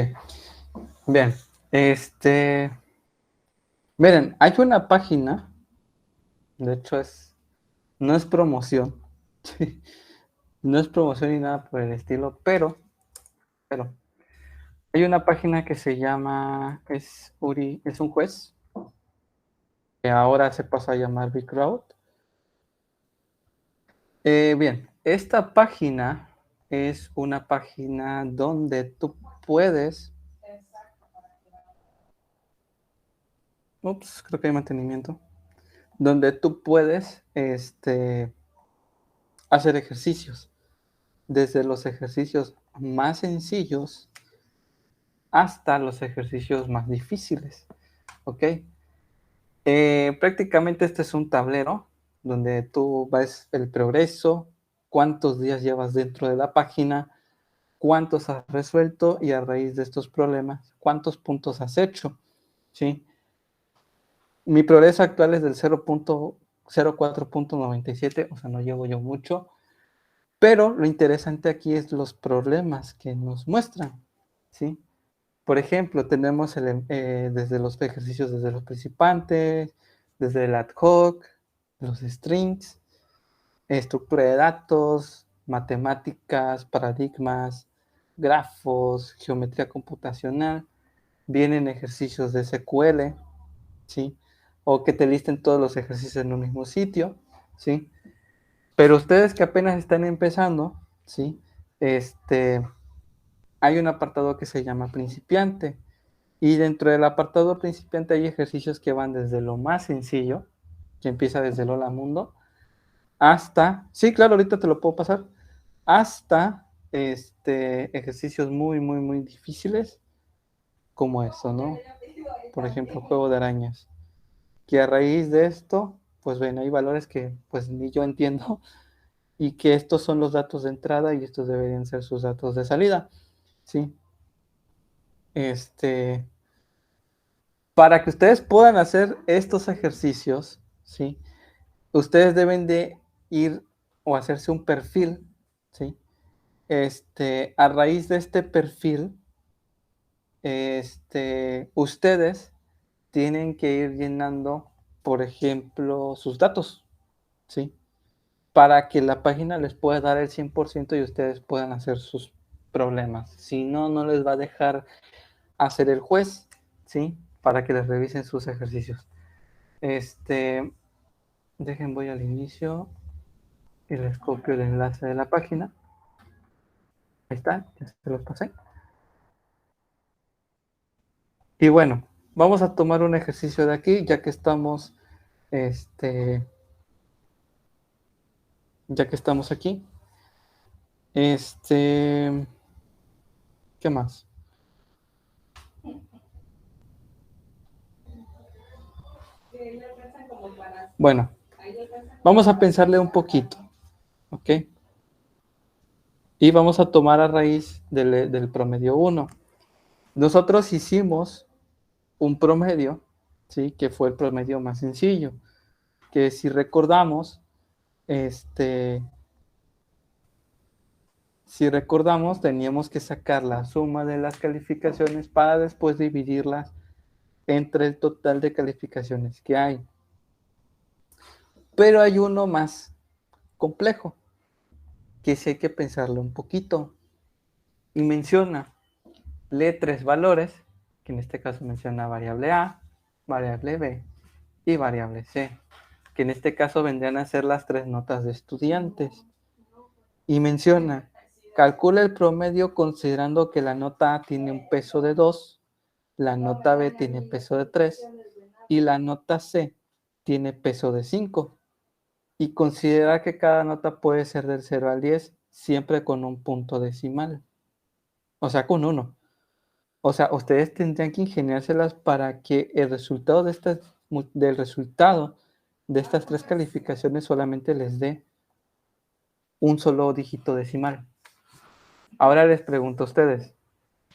Bien. Miren, hay una página, de hecho no es promoción, no es promoción ni nada por el estilo, pero hay una página que se llama, es Uri, es un juez, que ahora se pasa a llamar BigCrowd. Bien, esta página es una página donde tú puedes, ups, creo que hay mantenimiento, donde tú puedes, hacer ejercicios, desde los ejercicios más sencillos hasta los ejercicios más difíciles, ¿ok? Prácticamente este es un tablero donde tú ves el progreso, cuántos días llevas dentro de la página, cuántos has resuelto y a raíz de estos problemas, cuántos puntos has hecho, ¿sí? Mi progreso actual es del 0.04.97, o sea, no llevo yo mucho, pero lo interesante aquí es los problemas que nos muestran, ¿sí? Por ejemplo, tenemos desde los ejercicios, desde los participantes, desde el ad hoc, los strings, estructura de datos, matemáticas, paradigmas, grafos, geometría computacional, vienen ejercicios de SQL, ¿sí? O que te listen todos los ejercicios en un mismo sitio, ¿sí? Pero ustedes que apenas están empezando, ¿sí? Hay un apartado que se llama principiante. Y dentro del apartado principiante hay ejercicios que van desde lo más sencillo, que empieza desde el Hola Mundo, hasta, sí, claro, ahorita te lo puedo pasar, hasta ejercicios muy, muy, muy difíciles, como eso, ¿no? Por ejemplo, juego de arañas. Que a raíz de esto, pues ven, hay valores que pues ni yo entiendo, y que estos son los datos de entrada y estos deberían ser sus datos de salida, ¿sí? Este, para que ustedes puedan hacer estos ejercicios, ¿sí? Ustedes deben de ir o hacerse un perfil, ¿sí? A raíz de este perfil, ustedes tienen que ir llenando, por ejemplo, sus datos, ¿sí? Para que la página les pueda dar el 100% y ustedes puedan hacer sus problemas. Si no, no les va a dejar hacer el juez, ¿sí? Para que les revisen sus ejercicios. Dejen, voy al inicio y les copio el enlace de la página. Ahí está, ya se los pasé. Y bueno, vamos a tomar un ejercicio de aquí, este, ya que estamos aquí. ¿Qué ¿Qué más? Bueno, vamos a pensarle un poquito, ¿ok? Y vamos a tomar a raíz del promedio 1. Nosotros hicimos un promedio, ¿sí? Que fue el promedio más sencillo, que si recordamos, teníamos que sacar la suma de las calificaciones para después dividirlas entre el total de calificaciones que hay. Pero hay uno más complejo, que sí hay que pensarlo un poquito. Y menciona, lee 3 valores, que en este caso menciona variable A, variable B y variable C, que en este caso vendrían a ser las 3 notas de estudiantes. Y menciona, calcula el promedio considerando que la nota A tiene un peso de 2, la nota B tiene peso de 3 y la nota C tiene peso de 5. Y considera que cada nota puede ser del 0 al 10 siempre con un punto decimal. O sea, con 1. O sea, ustedes tendrían que ingeniárselas para que el resultado del resultado de estas 3 calificaciones solamente les dé un solo dígito decimal. Ahora les pregunto a ustedes,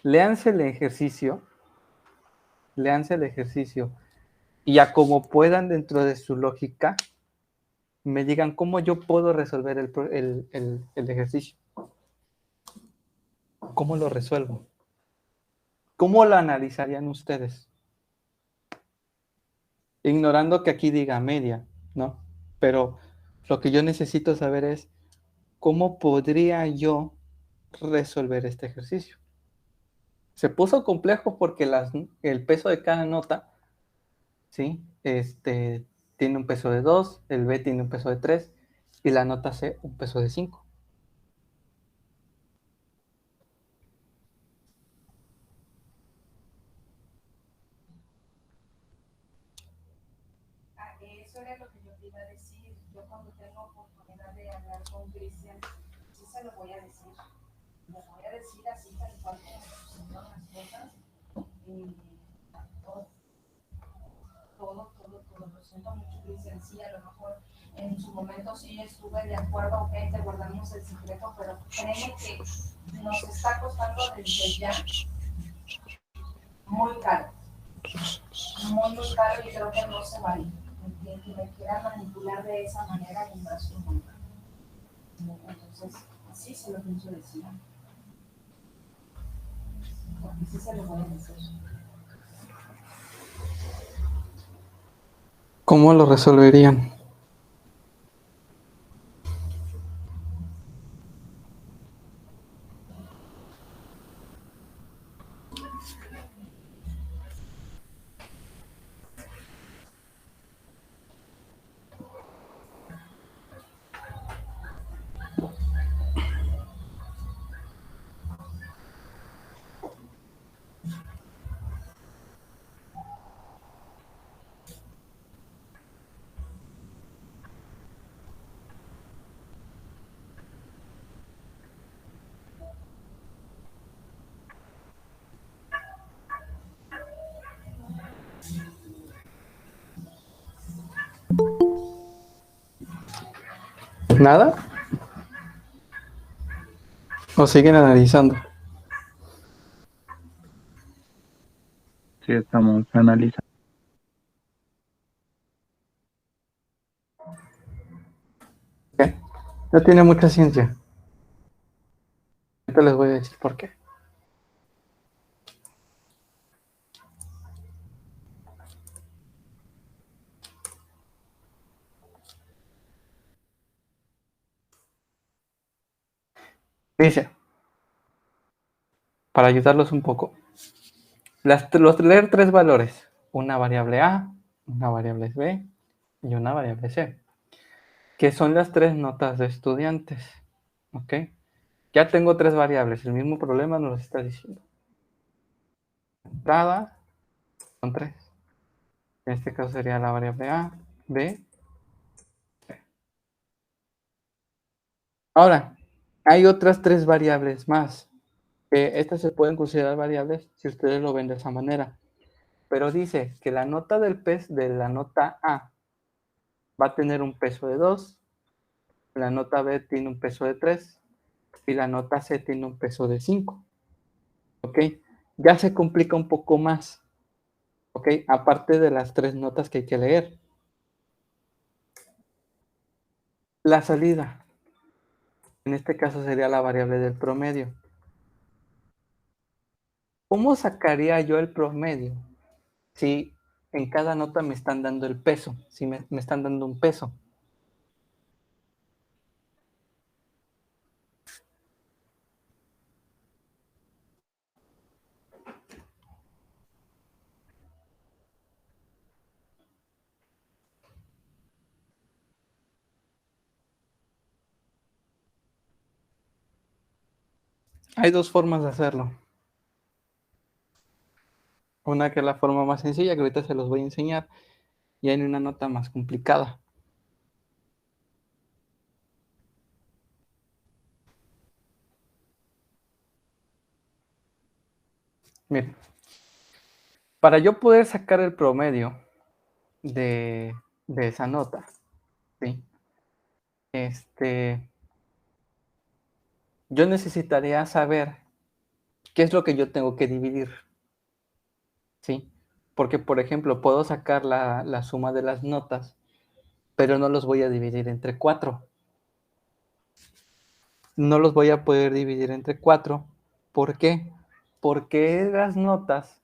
léanse el ejercicio y a como puedan dentro de su lógica, me digan cómo yo puedo resolver el ejercicio. ¿Cómo lo resuelvo? ¿Cómo lo analizarían ustedes? Ignorando que aquí diga media, ¿no? Pero lo que yo necesito saber es cómo podría yo resolver este ejercicio. Se puso complejo porque el peso de cada nota, ¿sí? Tiene un peso de 2, el B tiene un peso de 3 y la nota C un peso de 5. Eso era lo que yo te iba a decir. Yo cuando tengo oportunidad de hablar con Cristian, sí se lo voy a decir. Le voy a decir así tal cual como sucedieron las cosas. Todo. Lo siento mucho, Cristian. Sí, a lo mejor en su momento sí estuve de acuerdo, ok, te guardamos el secreto, pero créeme que nos está costando desde ya muy caro. Muy caro y creo que no se vale. Que me quieran manipular de esa manera ni más nunca. Entonces, así se lo pienso decir. Porque sí se lo voy a decir. ¿Cómo lo resolverían? ¿Nada? ¿O siguen analizando? Sí, estamos analizando. ¿Qué? No tiene mucha ciencia. Ahorita les voy a decir por qué. Dice, para ayudarlos un poco, leer 3 valores, una variable A, una variable B y una variable C, que son las 3 notas de estudiantes. ¿Ok? Ya tengo 3 variables, el mismo problema nos lo está diciendo. Entrada son 3. En este caso sería la variable A, B, C. Ahora, hay otras 3 variables más. Estas se pueden considerar variables si ustedes lo ven de esa manera. Pero dice que la nota de la nota A va a tener un peso de 2, la nota B tiene un peso de 3 y la nota C tiene un peso de 5. ¿Ok? Ya se complica un poco más. ¿Ok? Aparte de las 3 notas que hay que leer. La salida. En este caso sería la variable del promedio. ¿Cómo sacaría yo el promedio si en cada nota me están dando el peso? Si me están dando un peso. Hay dos formas de hacerlo. Una que es la forma más sencilla, que ahorita se los voy a enseñar, y hay una nota más complicada. Miren, para yo poder sacar el promedio de esa nota, ¿sí? Yo necesitaría saber qué es lo que yo tengo que dividir, ¿sí? Porque, por ejemplo, puedo sacar la suma de las notas, pero no los voy a dividir entre 4. No los voy a poder dividir entre 4. ¿Por qué? Porque las notas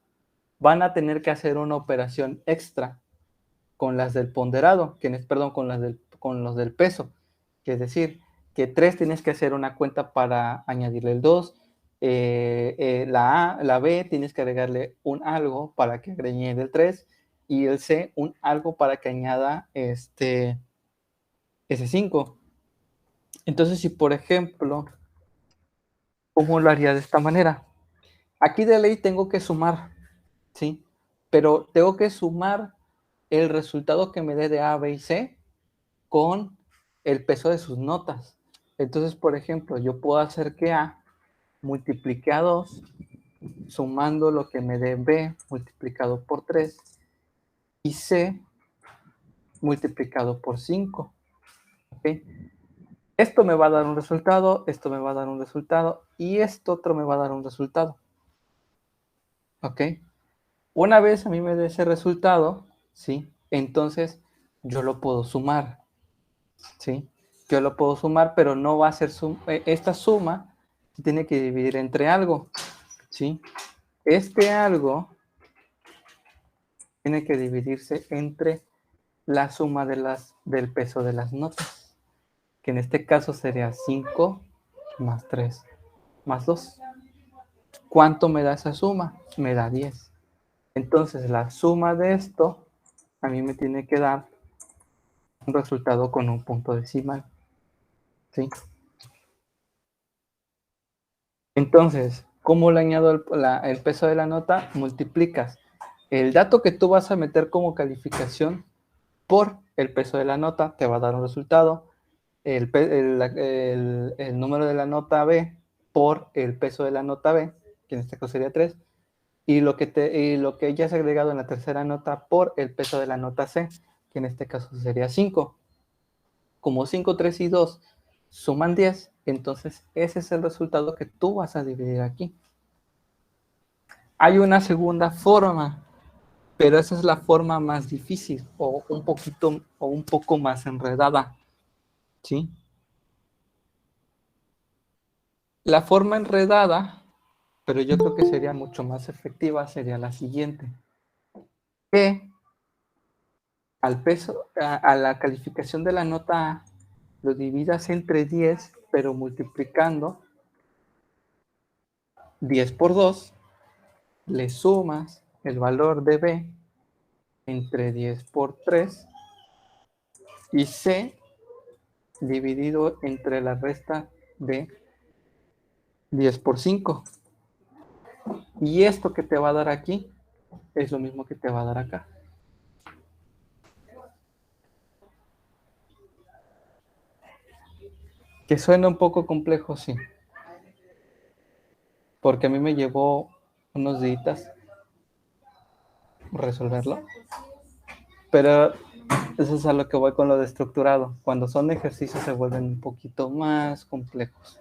van a tener que hacer una operación extra con las del ponderado, perdón, con los del peso. Es decir, que 3 tienes que hacer una cuenta para añadirle el 2. La B tienes que agregarle un algo para que agregue el 3. Y el C un algo para que añada ese 5. Entonces, si por ejemplo, ¿cómo lo haría de esta manera? Aquí de ley tengo que sumar, ¿sí? Pero tengo que sumar el resultado que me dé de A, B y C con el peso de sus notas. Entonces, por ejemplo, yo puedo hacer que A multiplique a 2, sumando lo que me dé B multiplicado por 3 y C multiplicado por 5. ¿Okay? Esto me va a dar un resultado, esto me va a dar un resultado y esto otro me va a dar un resultado. ¿Ok? Una vez a mí me dé ese resultado, ¿sí? Entonces yo lo puedo sumar, ¿sí? Yo lo puedo sumar, pero no va a ser esta suma se tiene que dividir entre algo, ¿sí? Este algo tiene que dividirse entre la suma del peso de las notas, que en este caso sería 5 más 3 más 2. ¿Cuánto me da esa suma? Me da 10. Entonces la suma de esto a mí me tiene que dar un resultado con un punto decimal, ¿sí? Entonces, ¿cómo le añado el peso de la nota? Multiplicas el dato que tú vas a meter como calificación por el peso de la nota, te va a dar un resultado. El número de la nota B por el peso de la nota B, que en este caso sería 3, y lo que ya has agregado en la tercera nota por el peso de la nota C, que en este caso sería 5. Como 5, 3 y 2 suman 10, entonces ese es el resultado que tú vas a dividir aquí. Hay una segunda forma, pero esa es la forma más difícil o un poco más enredada, ¿sí? La forma enredada, pero yo creo que sería mucho más efectiva, sería la siguiente. Que al peso, a la calificación de la nota A, lo dividas entre 10, pero multiplicando 10 por 2, le sumas el valor de B entre 10 por 3 y C dividido entre la resta de 10 por 5. Y esto que te va a dar aquí es lo mismo que te va a dar acá. Que suena un poco complejo, sí. porque a mí me llevó unos días resolverlo, pero eso es a lo que voy con lo de estructurado. Cuando son ejercicios se vuelven un poquito más complejos.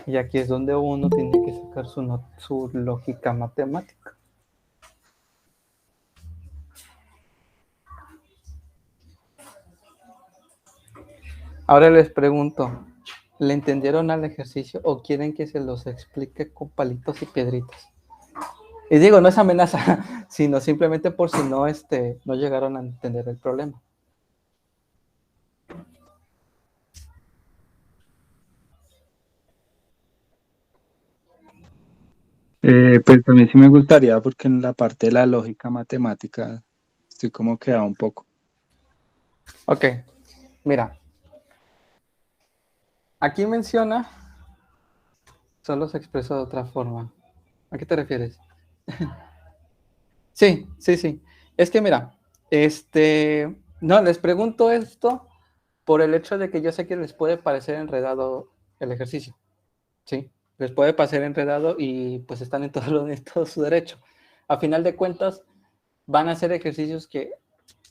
Y aquí es donde uno tiene que sacar su lógica matemática. Ahora les pregunto, ¿le entendieron al ejercicio o quieren que se los explique con palitos y piedritas? Y digo, no es amenaza, sino simplemente por si no, no llegaron a entender el problema. Pues a mí sí me gustaría porque en la parte de la lógica matemática estoy como quedado un poco. Ok, mira. Aquí menciona, solo se expresa de otra forma. ¿A qué te refieres? Sí. Es que mira, no, les pregunto esto por el hecho de que yo sé que les puede parecer enredado el ejercicio, ¿sí? Les puede parecer enredado y pues están en en todo su derecho. A final de cuentas, van a ser ejercicios que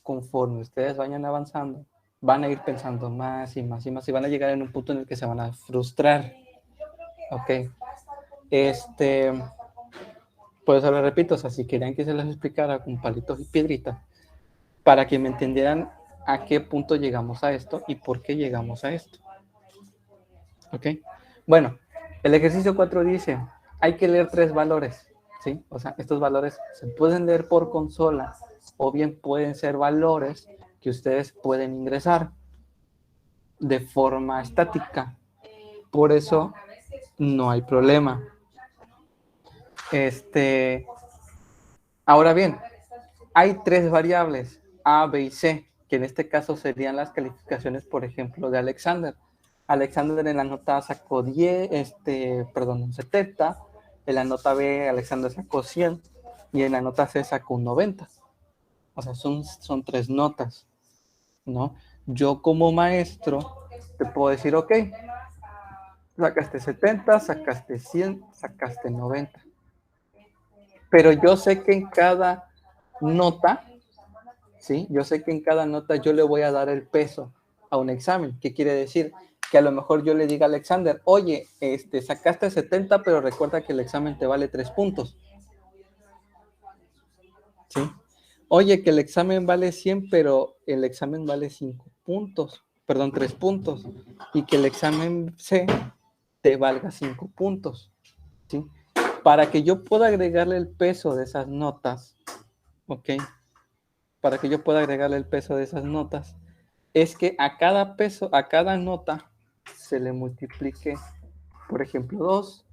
conforme ustedes vayan avanzando, van a ir pensando más y más y más y van a llegar en un punto en el que se van a frustrar. Ok. Pues ahora repito, o sea, si querían que se les explicara con palitos y piedritas, para que me entendieran a qué punto llegamos a esto y por qué llegamos a esto. ¿Ok? Bueno, el ejercicio 4 dice, hay que leer 3 valores, ¿sí? O sea, estos valores se pueden leer por consola o bien pueden ser valores que ustedes pueden ingresar de forma estática. Por eso no hay problema. Ahora bien, hay 3 variables, A, B y C, que en este caso serían las calificaciones, por ejemplo, de Alexander. Alexander en la nota sacó 70, en la nota B Alexander sacó 100 y en la nota C sacó un 90. O sea, son 3 notas, ¿no? Yo como maestro te puedo decir, ok, sacaste 70, sacaste 100, sacaste 90. Pero yo sé que en cada nota, ¿sí? Yo sé que en cada nota yo le voy a dar el peso a un examen. ¿Qué quiere decir? Que a lo mejor yo le diga a Alexander, oye, sacaste 70, pero recuerda que el examen te vale 3 puntos. ¿Sí? Oye, que el examen vale 100, pero el examen vale 5 puntos, perdón, 3 puntos. Y que el examen C te valga 5 puntos. ¿Sí? Para que yo pueda agregarle el peso de esas notas, ¿ok? Para que yo pueda agregarle el peso de esas notas, es que a cada peso, a cada nota, se le multiplique, por ejemplo, 2,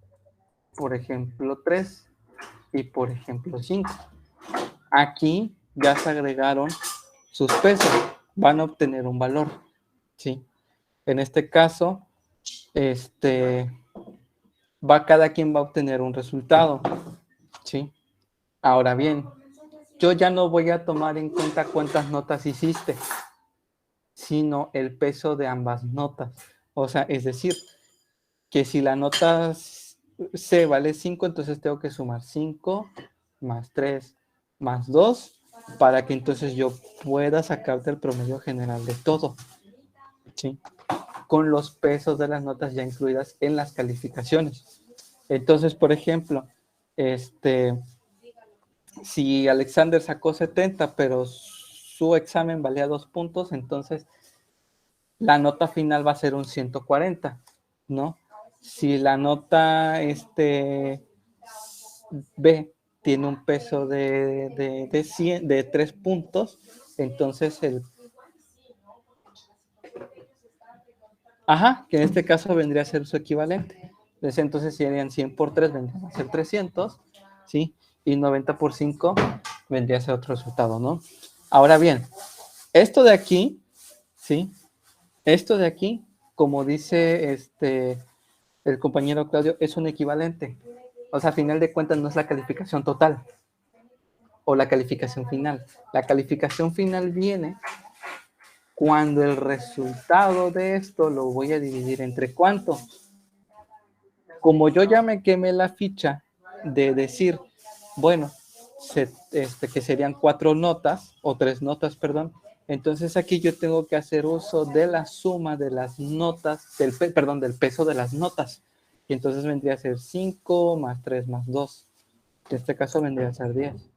por ejemplo, 3 y por ejemplo, 5. Aquí ya se agregaron sus pesos, van a obtener un valor, ¿sí? En este caso, cada quien va a obtener un resultado, ¿sí? Ahora bien, yo ya no voy a tomar en cuenta cuántas notas hiciste, sino el peso de ambas notas. O sea, es decir, que si la nota C vale 5, entonces tengo que sumar 5 más 3 más 2 para que entonces yo pueda sacarte el promedio general de todo, ¿sí? Con los pesos de las notas ya incluidas en las calificaciones. Entonces, por ejemplo, si Alexander sacó 70, pero su examen valía 2 puntos, entonces la nota final va a ser un 140, ¿no? Si la nota B tiene un peso de 3 puntos, entonces que en este caso vendría a ser su equivalente. Entonces serían 100 por 3, vendrían a ser 300, ¿sí? Y 90 por 5 vendría a ser otro resultado, ¿no? Ahora bien, esto de aquí, ¿sí? Esto de aquí, como dice el compañero Claudio, es un equivalente. O sea, a final de cuentas no es la calificación total o la calificación final. La calificación final viene cuando el resultado de esto lo voy a dividir entre ¿cuánto? como yo ya me quemé la ficha de decir, bueno, que serían 4 notas, o 3 notas, perdón, entonces aquí yo tengo que hacer uso de la suma de las notas, del peso de las notas. Y entonces vendría a ser 5 más 3 más 2. En este caso vendría a ser 10.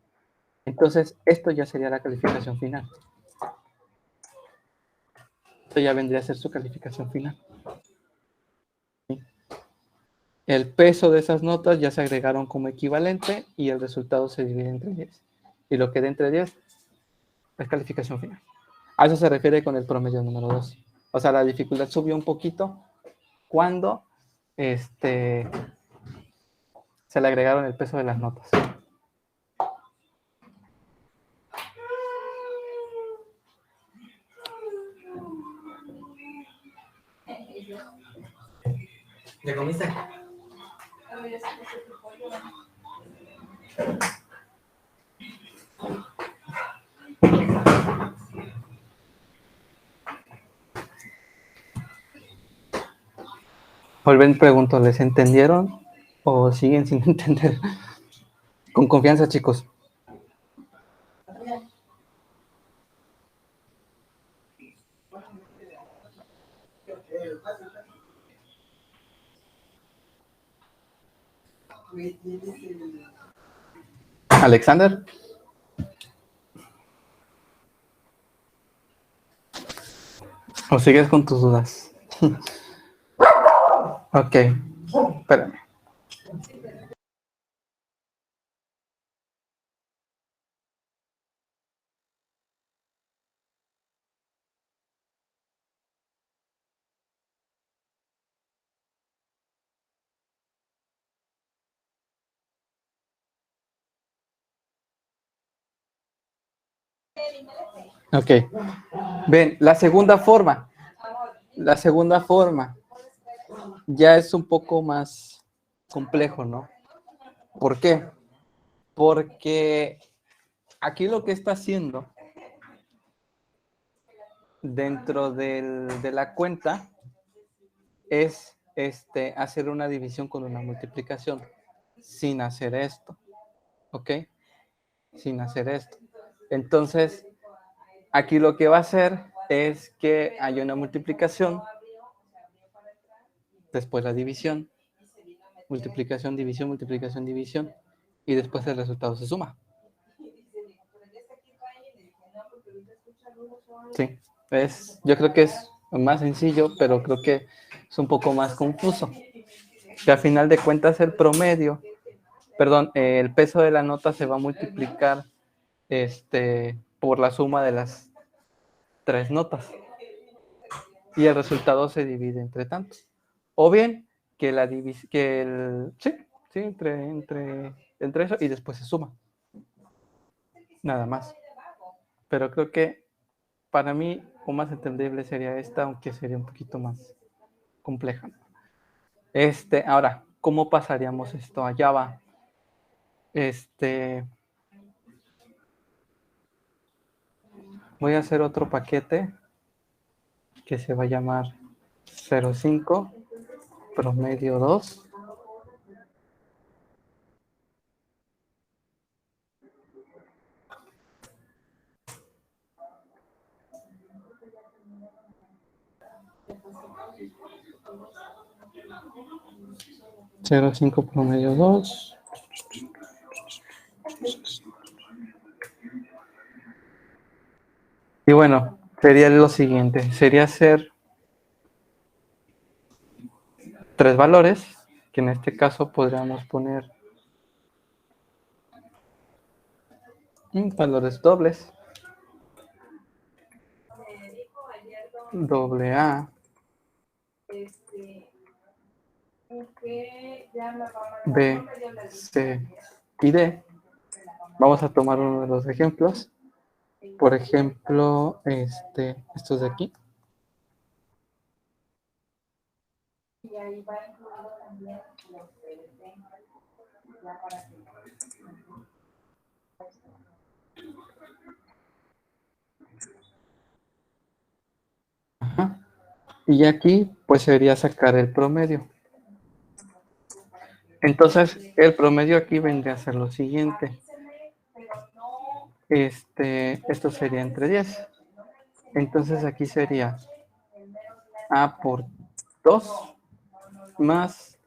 Entonces, esto ya sería la calificación final. Esto ya vendría a ser su calificación final. ¿Sí? El peso de esas notas ya se agregaron como equivalente y el resultado se divide entre 10. Y lo que dé entre 10 es calificación final. A eso se refiere con el promedio número 2. O sea, la dificultad subió un poquito cuando se le agregaron el peso de las notas. ¿Ya comiste? Vuelven, pregunto, ¿les entendieron o siguen sin entender? Con confianza, chicos. Alexander. ¿O sigues con tus dudas? Ok, espérame. Ok. Ven, la segunda forma ya es un poco más complejo, ¿no? ¿Por qué? Porque aquí lo que está haciendo dentro de la cuenta es hacer una división con una multiplicación sin hacer esto, ¿ok? Sin hacer esto. Entonces, aquí lo que va a hacer es que hay una multiplicación, después la división, multiplicación, división, y después el resultado se suma. Sí, yo creo que es más sencillo, pero creo que es un poco más confuso. Que a final de cuentas el promedio, el peso de la nota se va a multiplicar por la suma de las 3 notas. Y el resultado se divide entre tantos. O bien que entre eso y después se suma. Nada más. Pero creo que para mí o más entendible sería esta, aunque sería un poquito más compleja. Ahora, ¿cómo pasaríamos esto a Java? Voy a hacer otro paquete que se va a llamar 05 promedio 2. Cero cinco promedio 2. Y bueno, sería lo siguiente, sería hacer 3 valores, que en este caso podríamos poner valores dobles. Doble A, B, C y D. Vamos a tomar uno de los ejemplos. Por ejemplo, estos de aquí. Ajá. Y aquí, pues sería sacar el promedio. Entonces, el promedio aquí vendría a ser lo siguiente. Esto sería entre 10. Entonces, aquí sería A por 2 más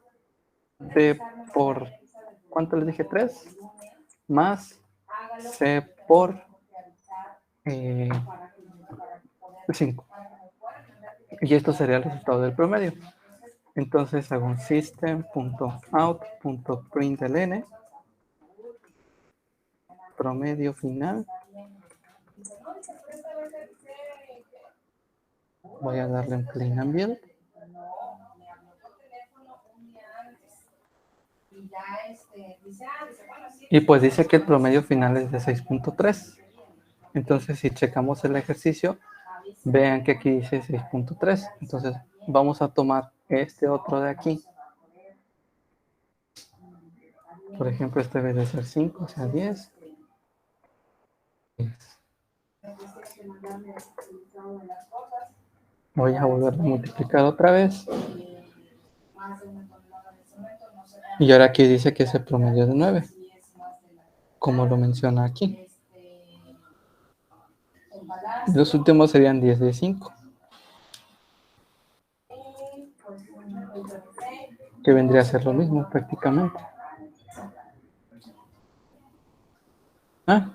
B por, ¿cuánto les dije? 3 más C por 5. Y esto sería el resultado del promedio. Entonces hago un system.out.println promedio final. Voy a darle un clean and build. Y pues dice que el promedio final es de 6.3. Entonces si checamos el ejercicio, vean que aquí dice 6.3. Entonces vamos a tomar este otro de aquí. Por ejemplo, este debe de ser 5, o sea 10. Voy a volver a multiplicar otra vez. Y ahora aquí dice que es el promedio de 9, como lo menciona aquí. Los últimos serían 10 de 5. Que vendría a ser lo mismo prácticamente.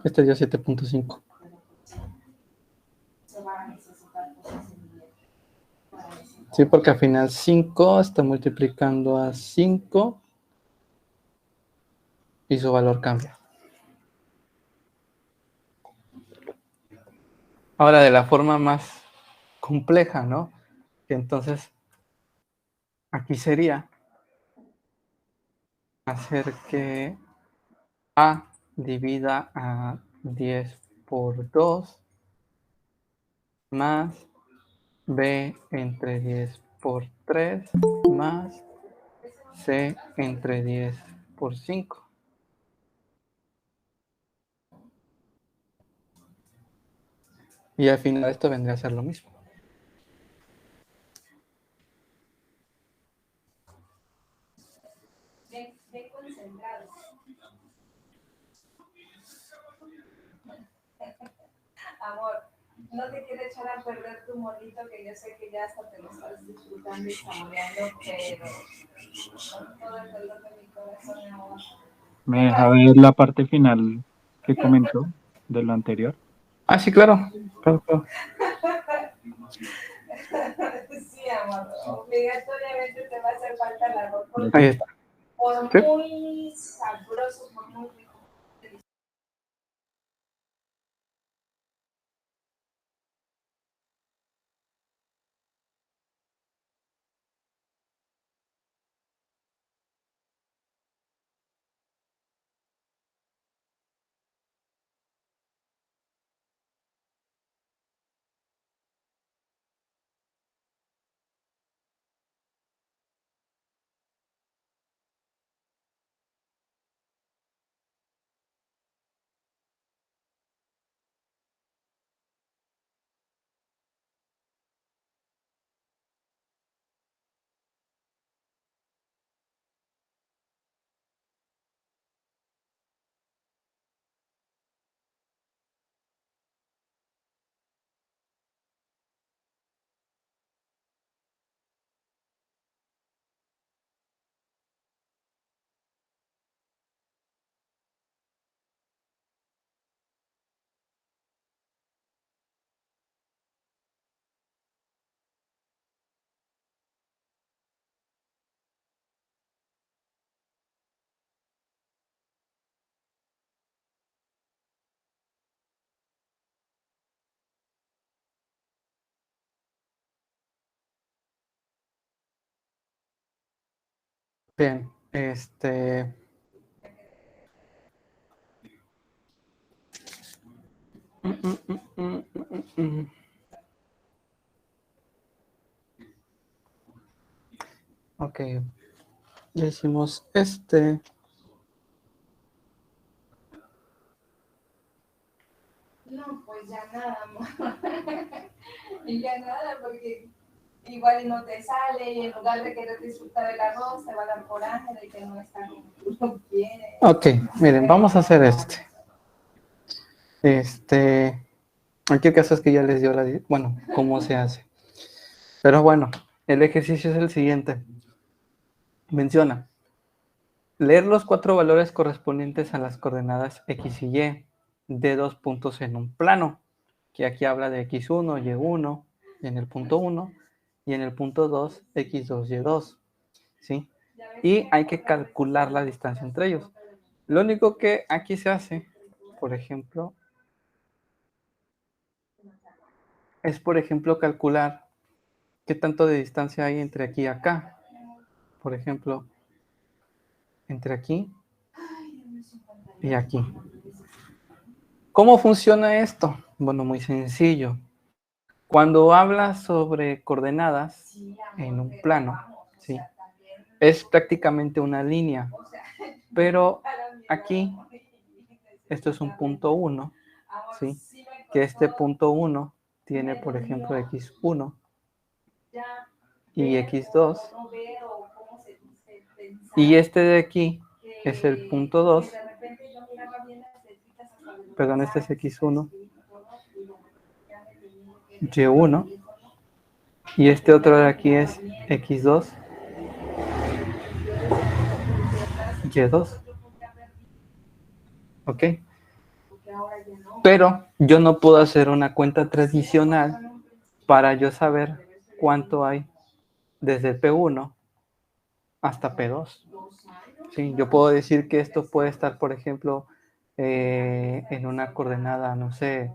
Este dio 7.5. Sí, porque al final 5 está multiplicando a 5 y su valor cambia. Ahora, de la forma más compleja, ¿no? Que entonces aquí sería hacer que A divida a 10 por 2 más B entre 10 por 3 más C entre 10 por 5. Y al final esto vendría a ser lo mismo. Ven concentrado. Amor, no te quiero echar a perder tu monito, que yo sé que ya hasta te lo estás disfrutando y saboreando, pero con todo el dolor de mi corazón, mi amor. ¿Me deja ver la parte final que comentó de lo anterior? Sí, claro. Claro. Sí, amor, obligatoriamente te va a hacer falta el amor, Ahí está. por ¿Sí? muy sabroso, por muy rico. Bien. Ok. Ya hicimos No, pues ya nada, amor. Y ya nada, porque igual y no te sale, y en lugar de querer disfrutar el arroz, te va a dar coraje de que no está como tú lo quieres. Ok, miren, vamos a hacer aquí el caso es que ya les dio bueno, cómo se hace. Pero bueno, el ejercicio es el siguiente. Menciona, leer los 4 valores correspondientes a las coordenadas X y Y de 2 puntos en un plano, que aquí habla de X1, Y1 en el punto 1 y en el punto 2, X2, Y2, ¿sí? Y hay que calcular la distancia entre ellos. Lo único que aquí se hace, por ejemplo, es, por ejemplo, calcular qué tanto de distancia hay entre aquí y acá. Por ejemplo, entre aquí y aquí. ¿Cómo funciona esto? Bueno, muy sencillo. Cuando hablas sobre coordenadas en un plano, ¿sí? Es prácticamente una línea, pero aquí, esto es un punto 1, ¿sí? Que este punto 1 tiene, por ejemplo, X1 y X2, y este de aquí es el punto 2, perdón, este es X1, Y1, y este otro de aquí es X2, Y2, ¿ok? Pero yo no puedo hacer una cuenta tradicional para yo saber cuánto hay desde P1 hasta P2. Sí, yo puedo decir que esto puede estar, por ejemplo, en una coordenada, no sé,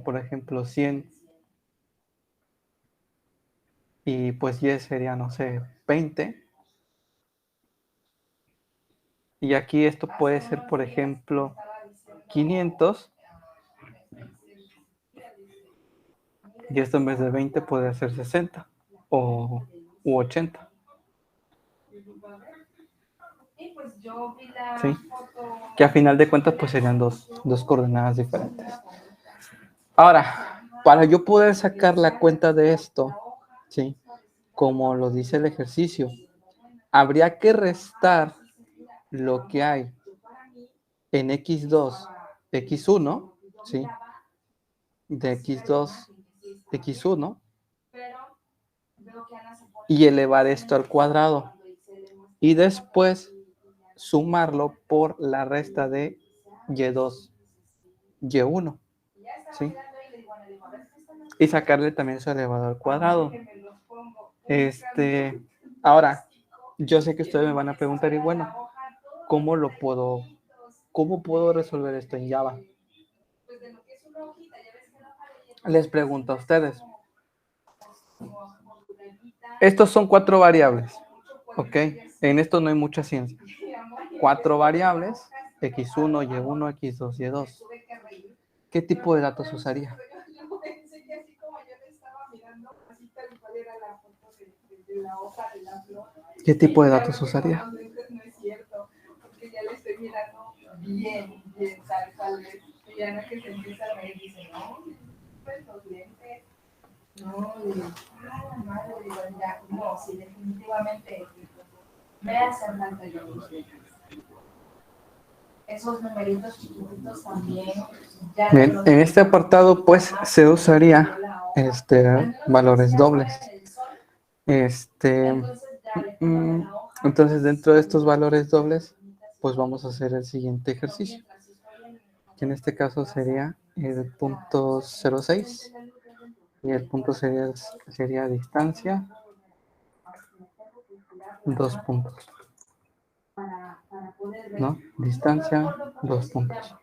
por ejemplo, 100, y pues Y sería, no sé, 20. Y aquí esto puede ser, por ejemplo, 500. Y esto en vez de 20 puede ser 60 u 80. ¿Sí? Que a final de cuentas pues serían dos coordenadas diferentes. Ahora, para yo poder sacar la cuenta de esto, ¿sí? Como lo dice el ejercicio, habría que restar lo que hay en X2, X1, ¿sí? De X2, X1, y elevar esto al cuadrado. Y después sumarlo por la resta de Y2, Y1, ¿sí? Y sacarle también su elevado al cuadrado. Ahora, yo sé que ustedes me van a preguntar, y bueno, ¿cómo puedo resolver esto en Java? Les pregunto a ustedes. Estos son 4 variables, ¿ok? En esto no hay mucha ciencia. 4 variables, X1, Y1, X2, Y2. ¿Qué tipo de datos usaría? ¿Qué tipo de datos usaría? No, sí, definitivamente me hacen falta yo. Esos numeritos chiquititos también. Bien, en este apartado pues se usaría valores dobles. Entonces dentro de estos valores dobles pues vamos a hacer el siguiente ejercicio, que en este caso sería el punto 0,6, y el punto sería distancia, 2 puntos, ¿no? Distancia, 2 puntos.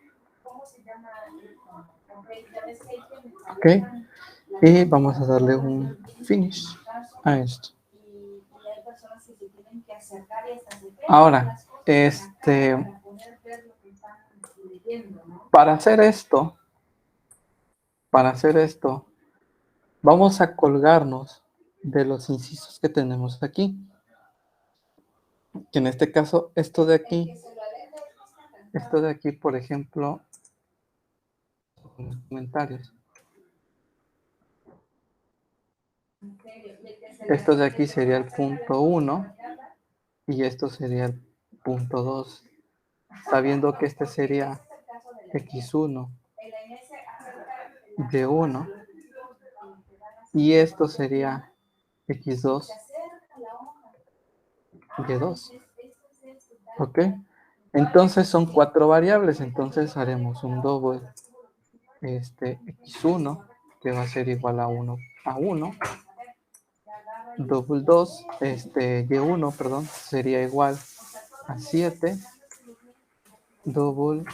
Ok, y vamos a darle un finish a esto. Ahora, para hacer esto, vamos a colgarnos de los incisos que tenemos aquí. Que en este caso, esto de aquí, por ejemplo, en los comentarios. Esto de aquí sería el punto 1 y esto sería el punto 2. Sabiendo que este sería x1 de 1 y esto sería x2 de 2. ¿Ok? Entonces son 4 variables, entonces haremos un doble x1 que va a ser igual a 1 doble 2, y1, perdón, sería igual a 7, doble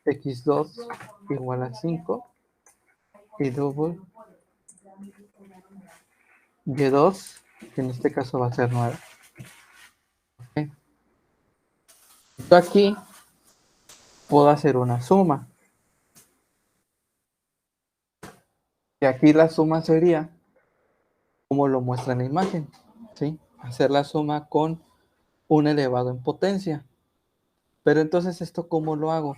x2 igual a 5 y doble y2, que en este caso va a ser 9. ¿Okay? Yo aquí puedo hacer una suma. Y aquí la suma sería como lo muestra en la imagen, ¿sí? Hacer la suma con un elevado en potencia. Pero entonces, ¿esto cómo lo hago?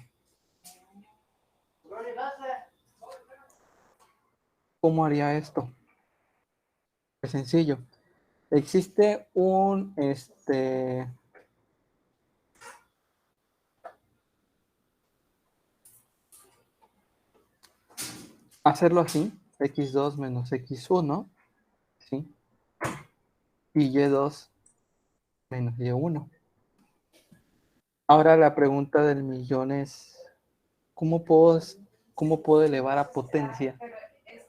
¿Cómo haría esto? Es sencillo. Existe un, hacerlo así, x2 menos x1, ¿sí? Y y2 menos y1. Ahora la pregunta del millón es, ¿cómo puedo elevar a potencia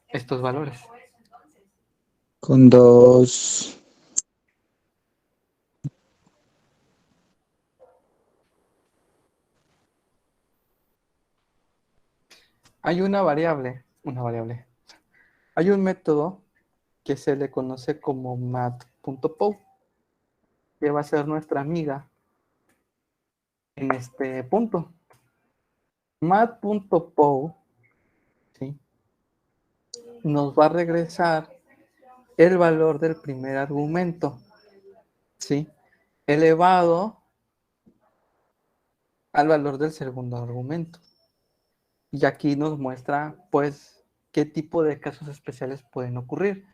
estos valores? Con dos. Hay una variable, hay un método que se le conoce como mat.pow, que va a ser nuestra amiga en este punto. Mat.pow, ¿sí? Nos va a regresar el valor del primer argumento, ¿sí? Elevado al valor del segundo argumento. Y aquí nos muestra, pues, qué tipo de casos especiales pueden ocurrir.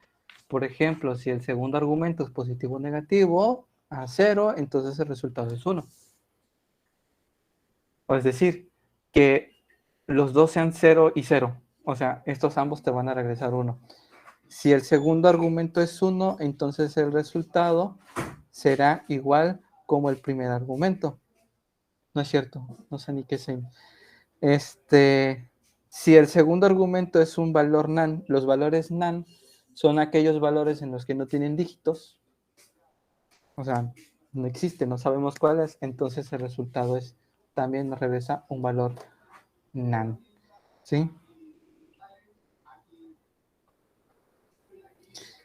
Por ejemplo, si el segundo argumento es positivo o negativo a 0, entonces el resultado es 1. O es decir, que los dos sean 0 y 0. O sea, estos ambos te van a regresar 1. Si el segundo argumento es 1, entonces el resultado será igual como el primer argumento. No es cierto, no sé ni qué sé. Si el segundo argumento es un valor NaN, los valores NaN son aquellos valores en los que no tienen dígitos. O sea, no existe, no sabemos cuál es, entonces el resultado es, también nos regresa un valor NaN, ¿sí?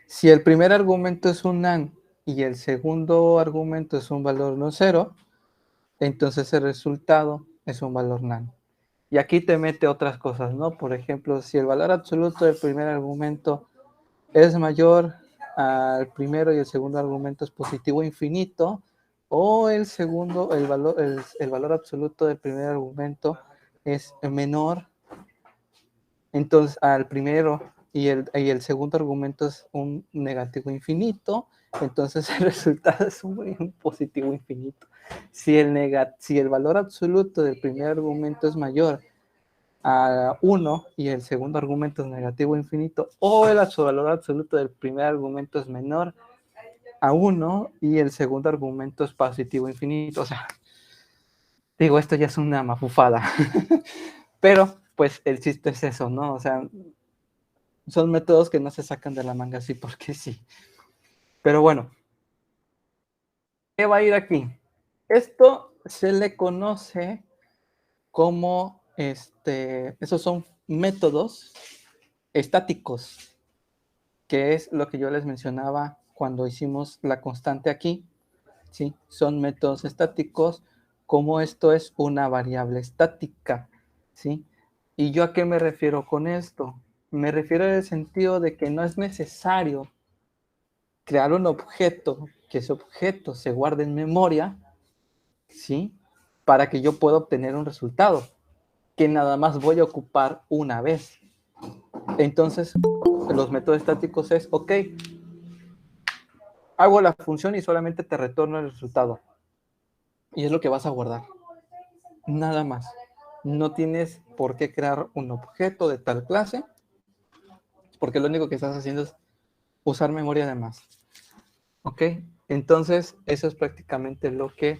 Si el primer argumento es un NaN y el segundo argumento es un valor no cero, entonces el resultado es un valor NaN. Y aquí te mete otras cosas, ¿no? Por ejemplo, si el valor absoluto del primer argumento es mayor al primero y el segundo argumento es positivo infinito, o el valor absoluto del primer argumento es menor entonces al primero y el segundo argumento es un negativo infinito, entonces el resultado es un positivo infinito. Si el valor absoluto del primer argumento es mayor a 1 y el segundo argumento es negativo infinito, o el valor absoluto del primer argumento es menor a 1 y el segundo argumento es positivo infinito. O sea, digo, esto ya es una mafufada. Pero, pues, el chiste es eso, ¿no? O sea, son métodos que no se sacan de la manga así porque sí. Pero bueno, ¿qué va a ir aquí? Esto se le conoce como, esos son métodos estáticos, que es lo que yo les mencionaba cuando hicimos la constante aquí, ¿sí? Son métodos estáticos, como esto es una variable estática, ¿sí? ¿Y yo a qué me refiero con esto? Me refiero en el sentido de que no es necesario crear un objeto, que ese objeto se guarde en memoria, ¿sí? Para que yo pueda obtener un resultado, que nada más voy a ocupar una vez. Entonces, los métodos estáticos es, ok, hago la función y solamente te retorno el resultado. Y es lo que vas a guardar. Nada más. No tienes por qué crear un objeto de tal clase, porque lo único que estás haciendo es usar memoria de más. ¿Ok? Entonces, eso es prácticamente lo que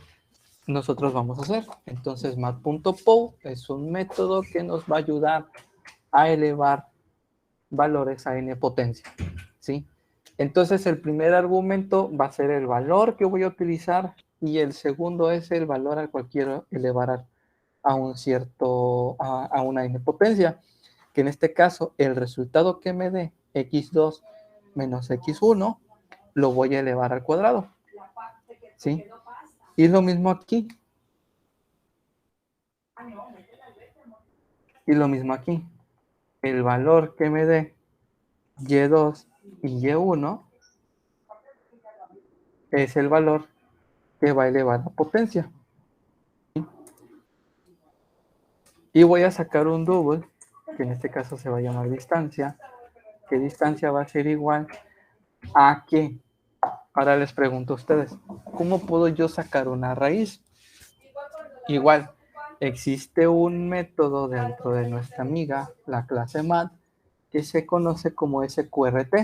nosotros vamos a hacer. Entonces, mat.pow es un método que nos va a ayudar a elevar valores a n potencia. ¿Sí? Entonces, el primer argumento va a ser el valor que voy a utilizar y el segundo es el valor al cual quiero elevar a un cierto, a una n potencia, que en este caso el resultado que me dé x2 menos x1 lo voy a elevar al cuadrado. ¿Sí? Y lo mismo aquí. Y lo mismo aquí. El valor que me dé y2 y y1 es el valor que va a elevar la potencia. Y voy a sacar un double, que en este caso se va a llamar distancia, que distancia va a ser igual a que, ahora les pregunto a ustedes, ¿cómo puedo yo sacar una raíz? Igual, existe un método dentro de nuestra amiga, la clase MAT, que se conoce como SQRT.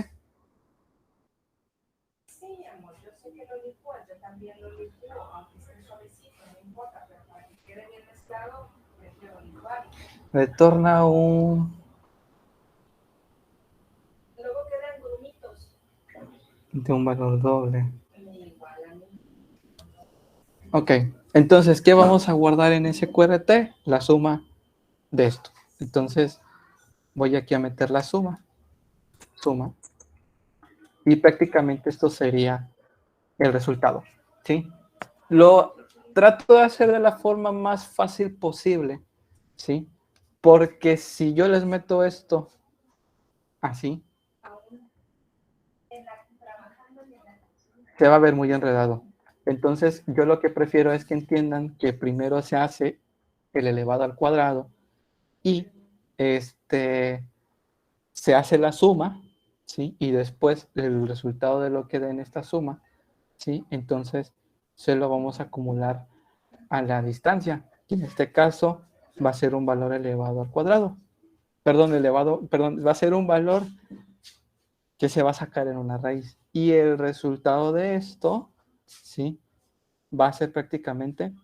Sí, amor, yo sé que lo licúo, yo también lo licúo, aunque esté suavecito, no importa, pero para que quede bien mezclado, prefiero licuarlo. Retorna un... Luego quedan grumitos. de un valor doble. Igual a mí. Ok, entonces, ¿qué vamos a guardar en SQRT? La suma de esto. Entonces, voy aquí a meter la suma. Suma. Y prácticamente esto sería el resultado. ¿Sí? Lo trato de hacer de la forma más fácil posible. ¿Sí? Porque si yo les meto esto así, se va a ver muy enredado. Entonces, yo lo que prefiero es que entiendan que primero se hace el elevado al cuadrado y se hace la suma, ¿sí? Y después el resultado de lo que dé en esta suma, ¿sí? Entonces, se lo vamos a acumular a la distancia, que en este caso va a ser un valor elevado al cuadrado. Perdón, va a ser un valor que se va a sacar en una raíz. Y el resultado de esto, ¿sí? Va a ser prácticamente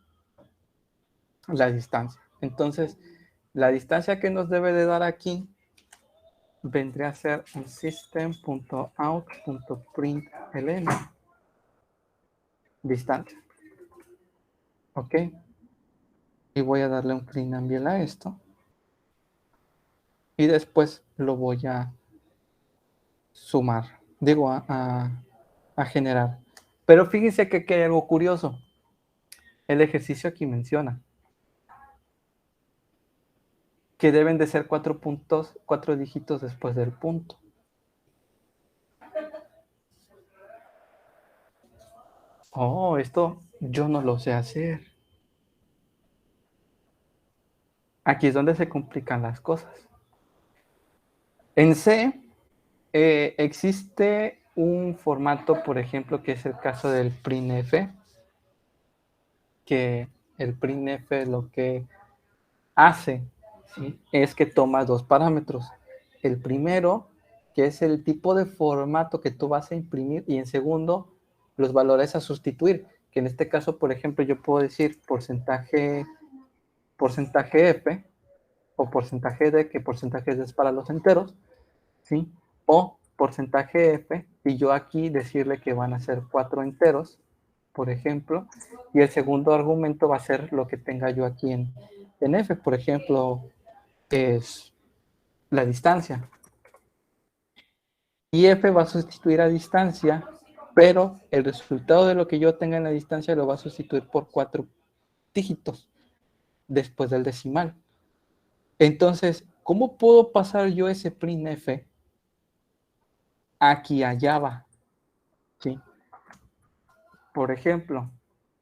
la distancia. Entonces, la distancia que nos debe de dar aquí vendría a ser un system.out.println distancia. ¿Ok? Y voy a darle un clean enviel a esto. Y después lo voy a sumar. Digo, a generar. Pero fíjense que aquí hay algo curioso. El ejercicio aquí menciona que deben de ser 4 puntos, 4 dígitos después del punto. Oh, esto yo no lo sé hacer. Aquí es donde se complican las cosas. En C existe un formato, por ejemplo, que es el caso del printf, que el printf lo que hace, ¿sí?, es que toma dos parámetros. El primero, que es el tipo de formato que tú vas a imprimir, y en segundo, los valores a sustituir, que en este caso, por ejemplo, yo puedo decir porcentaje F o porcentaje D, que porcentaje D es para los enteros, ¿sí? O porcentaje F, y yo aquí decirle que van a ser 4 enteros, por ejemplo, y el segundo argumento va a ser lo que tenga yo aquí en F, por ejemplo, es la distancia. Y F va a sustituir a distancia, pero el resultado de lo que yo tenga en la distancia lo va a sustituir por 4 dígitos después del decimal. Entonces, ¿cómo puedo pasar yo ese printf aquí a Java? ¿Sí? Por ejemplo,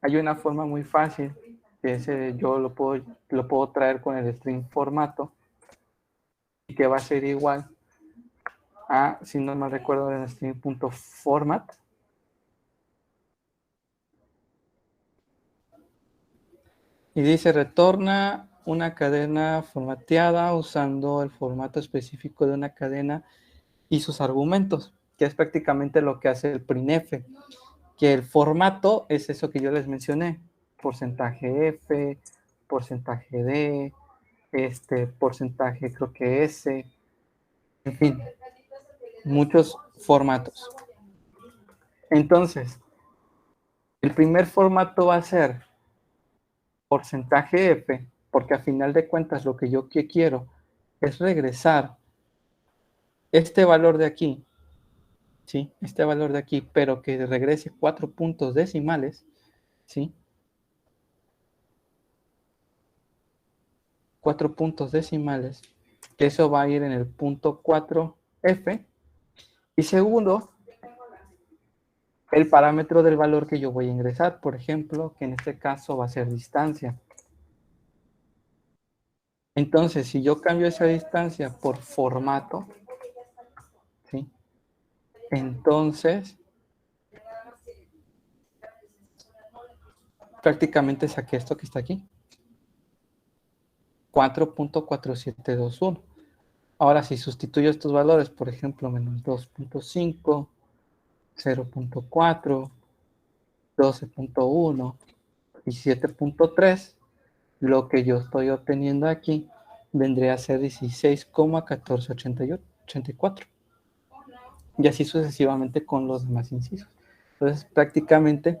hay una forma muy fácil, que ese yo lo puedo traer con el string formato, y que va a ser igual a, si no me recuerdo, el string.format, Y dice, retorna una cadena formateada usando el formato específico de una cadena y sus argumentos, que es prácticamente lo que hace el printf, que el formato es eso que yo les mencioné, porcentaje F, porcentaje D, porcentaje creo que S, en fin, muchos formatos. Entonces, el primer formato va a ser porcentaje F, porque a final de cuentas lo que yo quiero es regresar este valor de aquí, ¿sí? Este valor de aquí, pero que regrese 4 puntos decimales, ¿sí? 4 puntos decimales, que eso va a ir en el punto 4F. Y segundo, el parámetro del valor que yo voy a ingresar, por ejemplo, que en este caso va a ser distancia. Entonces, si yo cambio esa distancia por formato, ¿sí? Entonces, prácticamente saqué esto que está aquí. 4.4721. Ahora, si sustituyo estos valores, por ejemplo, menos 2.5, 0.4, 12.1 y 7.3, lo que yo estoy obteniendo aquí vendría a ser 16,1484. Y así sucesivamente con los demás incisos. Entonces, prácticamente,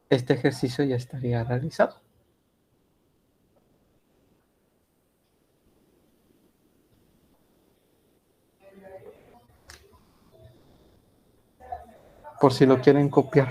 este ejercicio ya estaría realizado. Por si lo quieren copiar.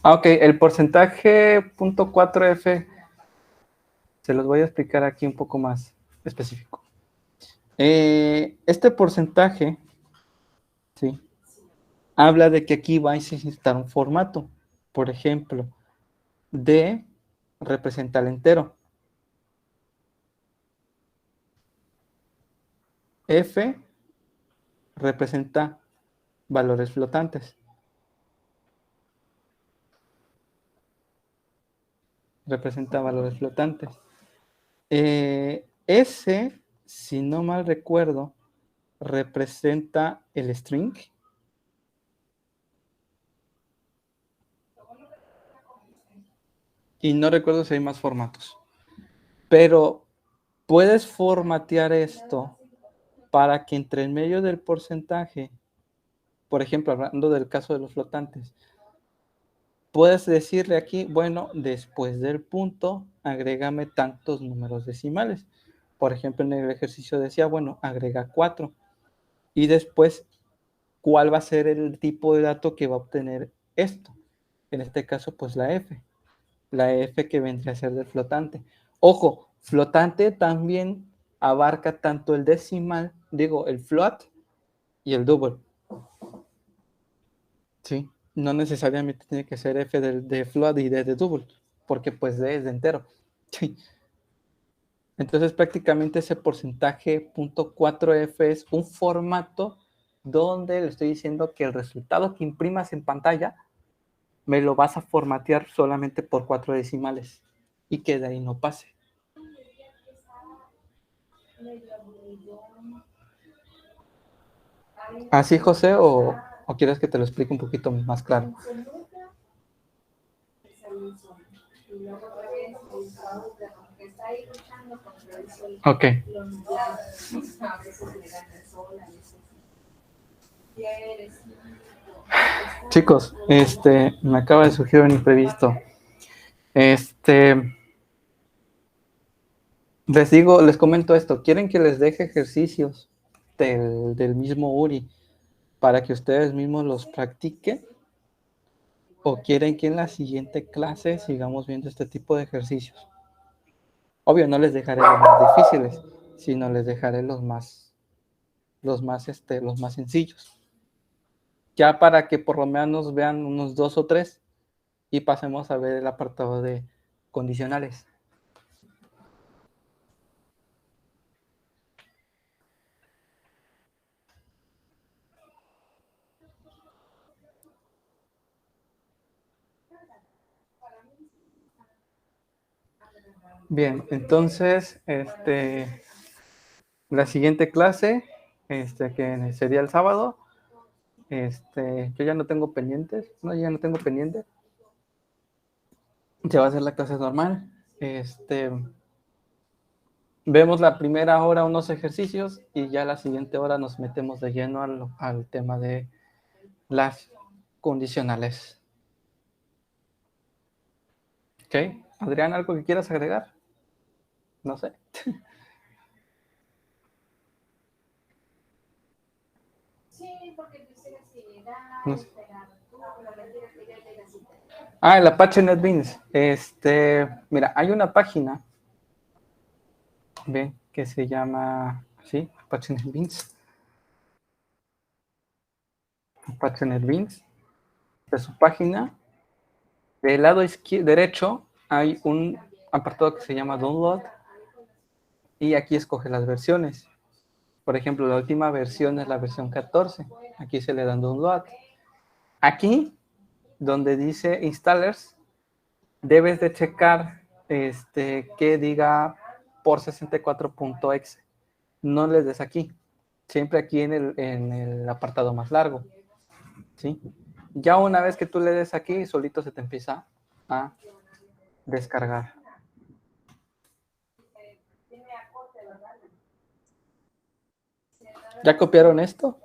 Ok, el porcentaje .4F se los voy a explicar aquí un poco más específico. Este porcentaje, ¿sí? Habla de que aquí va a necesitar un formato. Por ejemplo, D representa el entero. F representa valores flotantes. Representa valores flotantes. S, si no mal recuerdo, representa el string. Y no recuerdo si hay más formatos. Pero puedes formatear esto para que entre en medio del porcentaje, por ejemplo, hablando del caso de los flotantes, puedes decirle aquí, bueno, después del punto, agrégame tantos números decimales. Por ejemplo, en el ejercicio decía, bueno, agrega 4. Y después, ¿cuál va a ser el tipo de dato que va a obtener esto? En este caso, pues la F. La F que vendría a ser del flotante. Ojo, flotante también abarca tanto el decimal, digo, el float y el double. Sí, no necesariamente tiene que ser F de float y D de double, porque pues D es de entero. Sí. Entonces prácticamente ese porcentaje .4F es un formato donde le estoy diciendo que el resultado que imprimas en pantalla me lo vas a formatear solamente por 4 decimales y que de ahí no pase. ¿Así, José, o quieres que te lo explique un poquito más claro? Ok. Chicos, me acaba de surgir un imprevisto. Les comento esto. ¿Quieren que les deje ejercicios del mismo URI para que ustedes mismos los practiquen? ¿O quieren que en la siguiente clase sigamos viendo este tipo de ejercicios? Obvio, no les dejaré los más difíciles, sino les dejaré los más sencillos. Ya para que por lo menos vean unos 2 o 3 y pasemos a ver el apartado de condicionales. Bien, entonces, la siguiente clase, que sería el sábado, yo ya no tengo pendientes, no, ya no tengo pendiente. Ya va a ser la clase normal. Vemos la primera hora unos ejercicios y ya la siguiente hora nos metemos de lleno al tema de las condicionales. ¿Ok? Adrián, ¿algo que quieras agregar? No sé. Sí, porque dice así, No sé. esperar, tú, la mentira que ya llega así. Ah, el Apache NetBeans. Mira, hay una página, bien, que se llama, sí, Apache NetBeans. Apache NetBeans. De su página, del lado derecho hay un apartado que se llama Download y aquí escoge las versiones. Por ejemplo, la última versión es la versión 14. Aquí se le dan Download. Aquí, donde dice Installers, debes de checar que diga por 64.exe. No les des aquí. Siempre aquí en el apartado más largo. ¿Sí? Ya una vez que tú le des aquí, solito se te empieza a descargar. ¿Ya copiaron esto?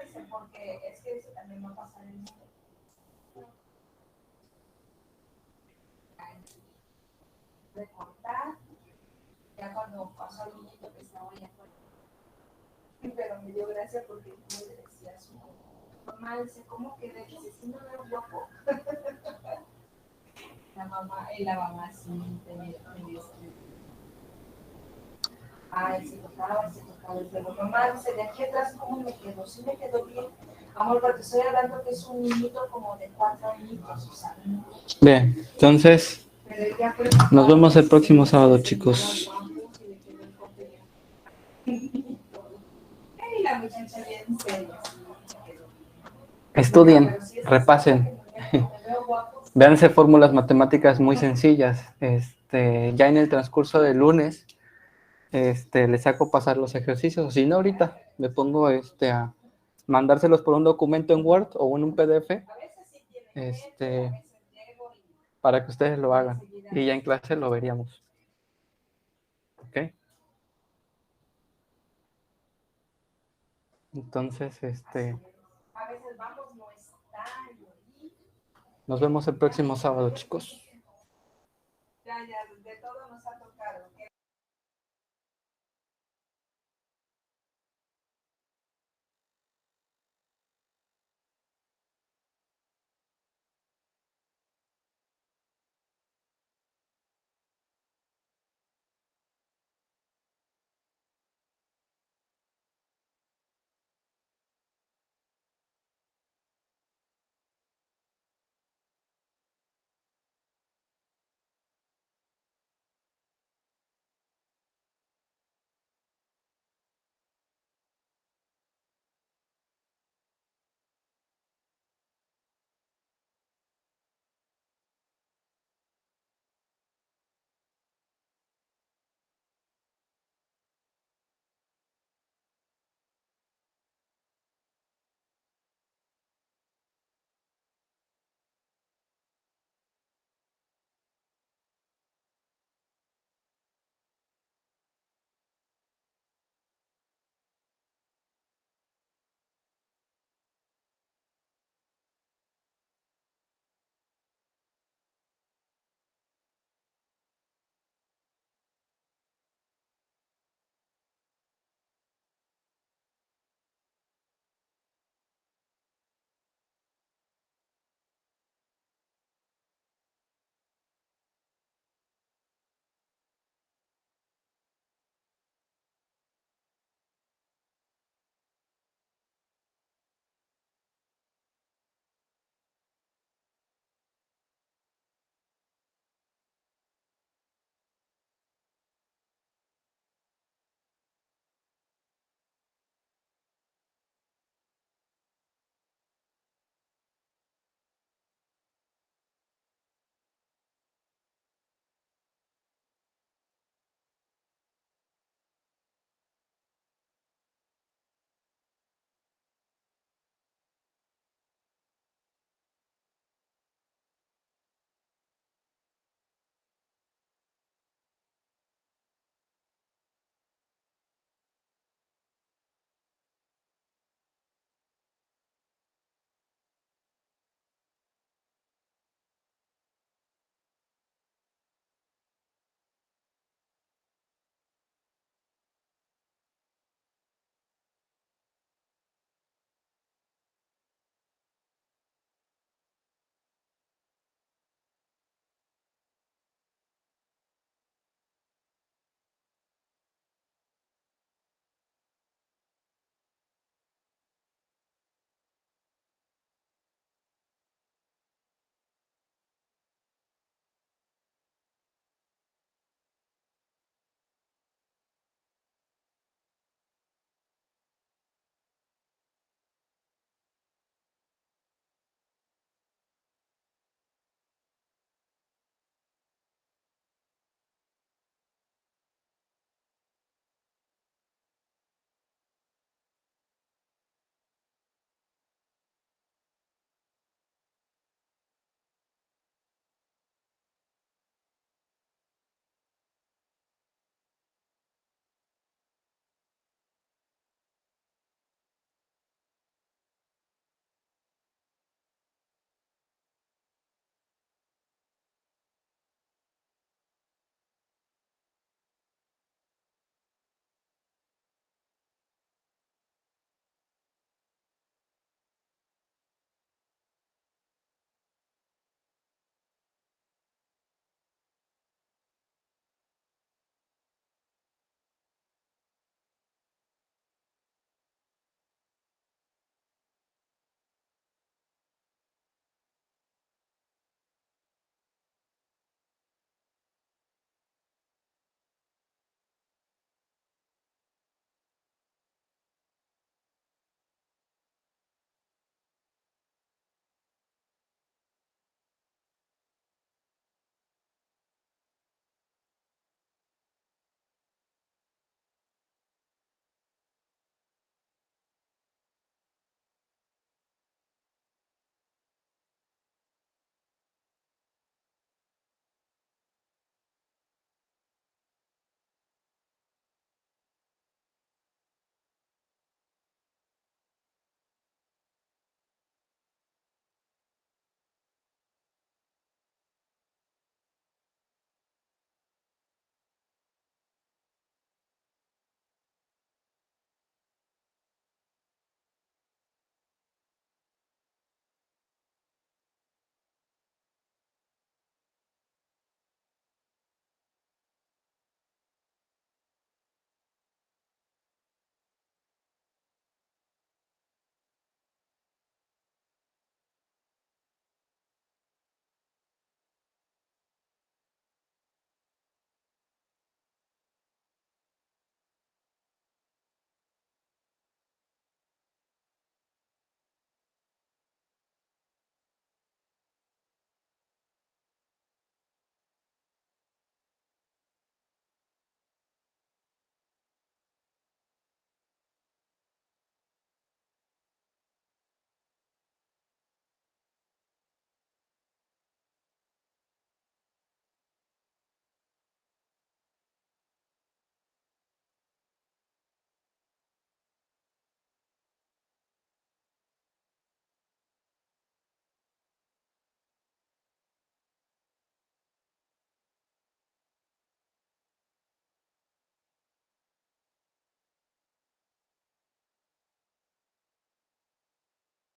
Dice, porque es que eso también va a pasar en recortar, ya cuando pasó el niñito que estaba allá afuera. Pero me dio gracia porque yo le decía a su mamá, dice, ¿cómo quedé? Dice, si no veo guapo. La mamá sí, tenía ay, se tocaba, pero mamá dice, de aquí atrás, ¿cómo me quedó? Sí me quedó bien. Amor, porque estoy hablando que es un niñito como de 4 añitos, o sea. Bien, entonces, nos vemos el próximo sábado, chicos. La muchacha bien seria. Estudien, repasen. Véanse fórmulas matemáticas muy sencillas. Ya en el transcurso del lunes, les saco pasar los ejercicios. O si no, ahorita me pongo a mandárselos por un documento en Word o en un PDF, para que ustedes lo hagan. Y ya en clase lo veríamos. ¿Ok? Entonces, nos vemos el próximo sábado, chicos.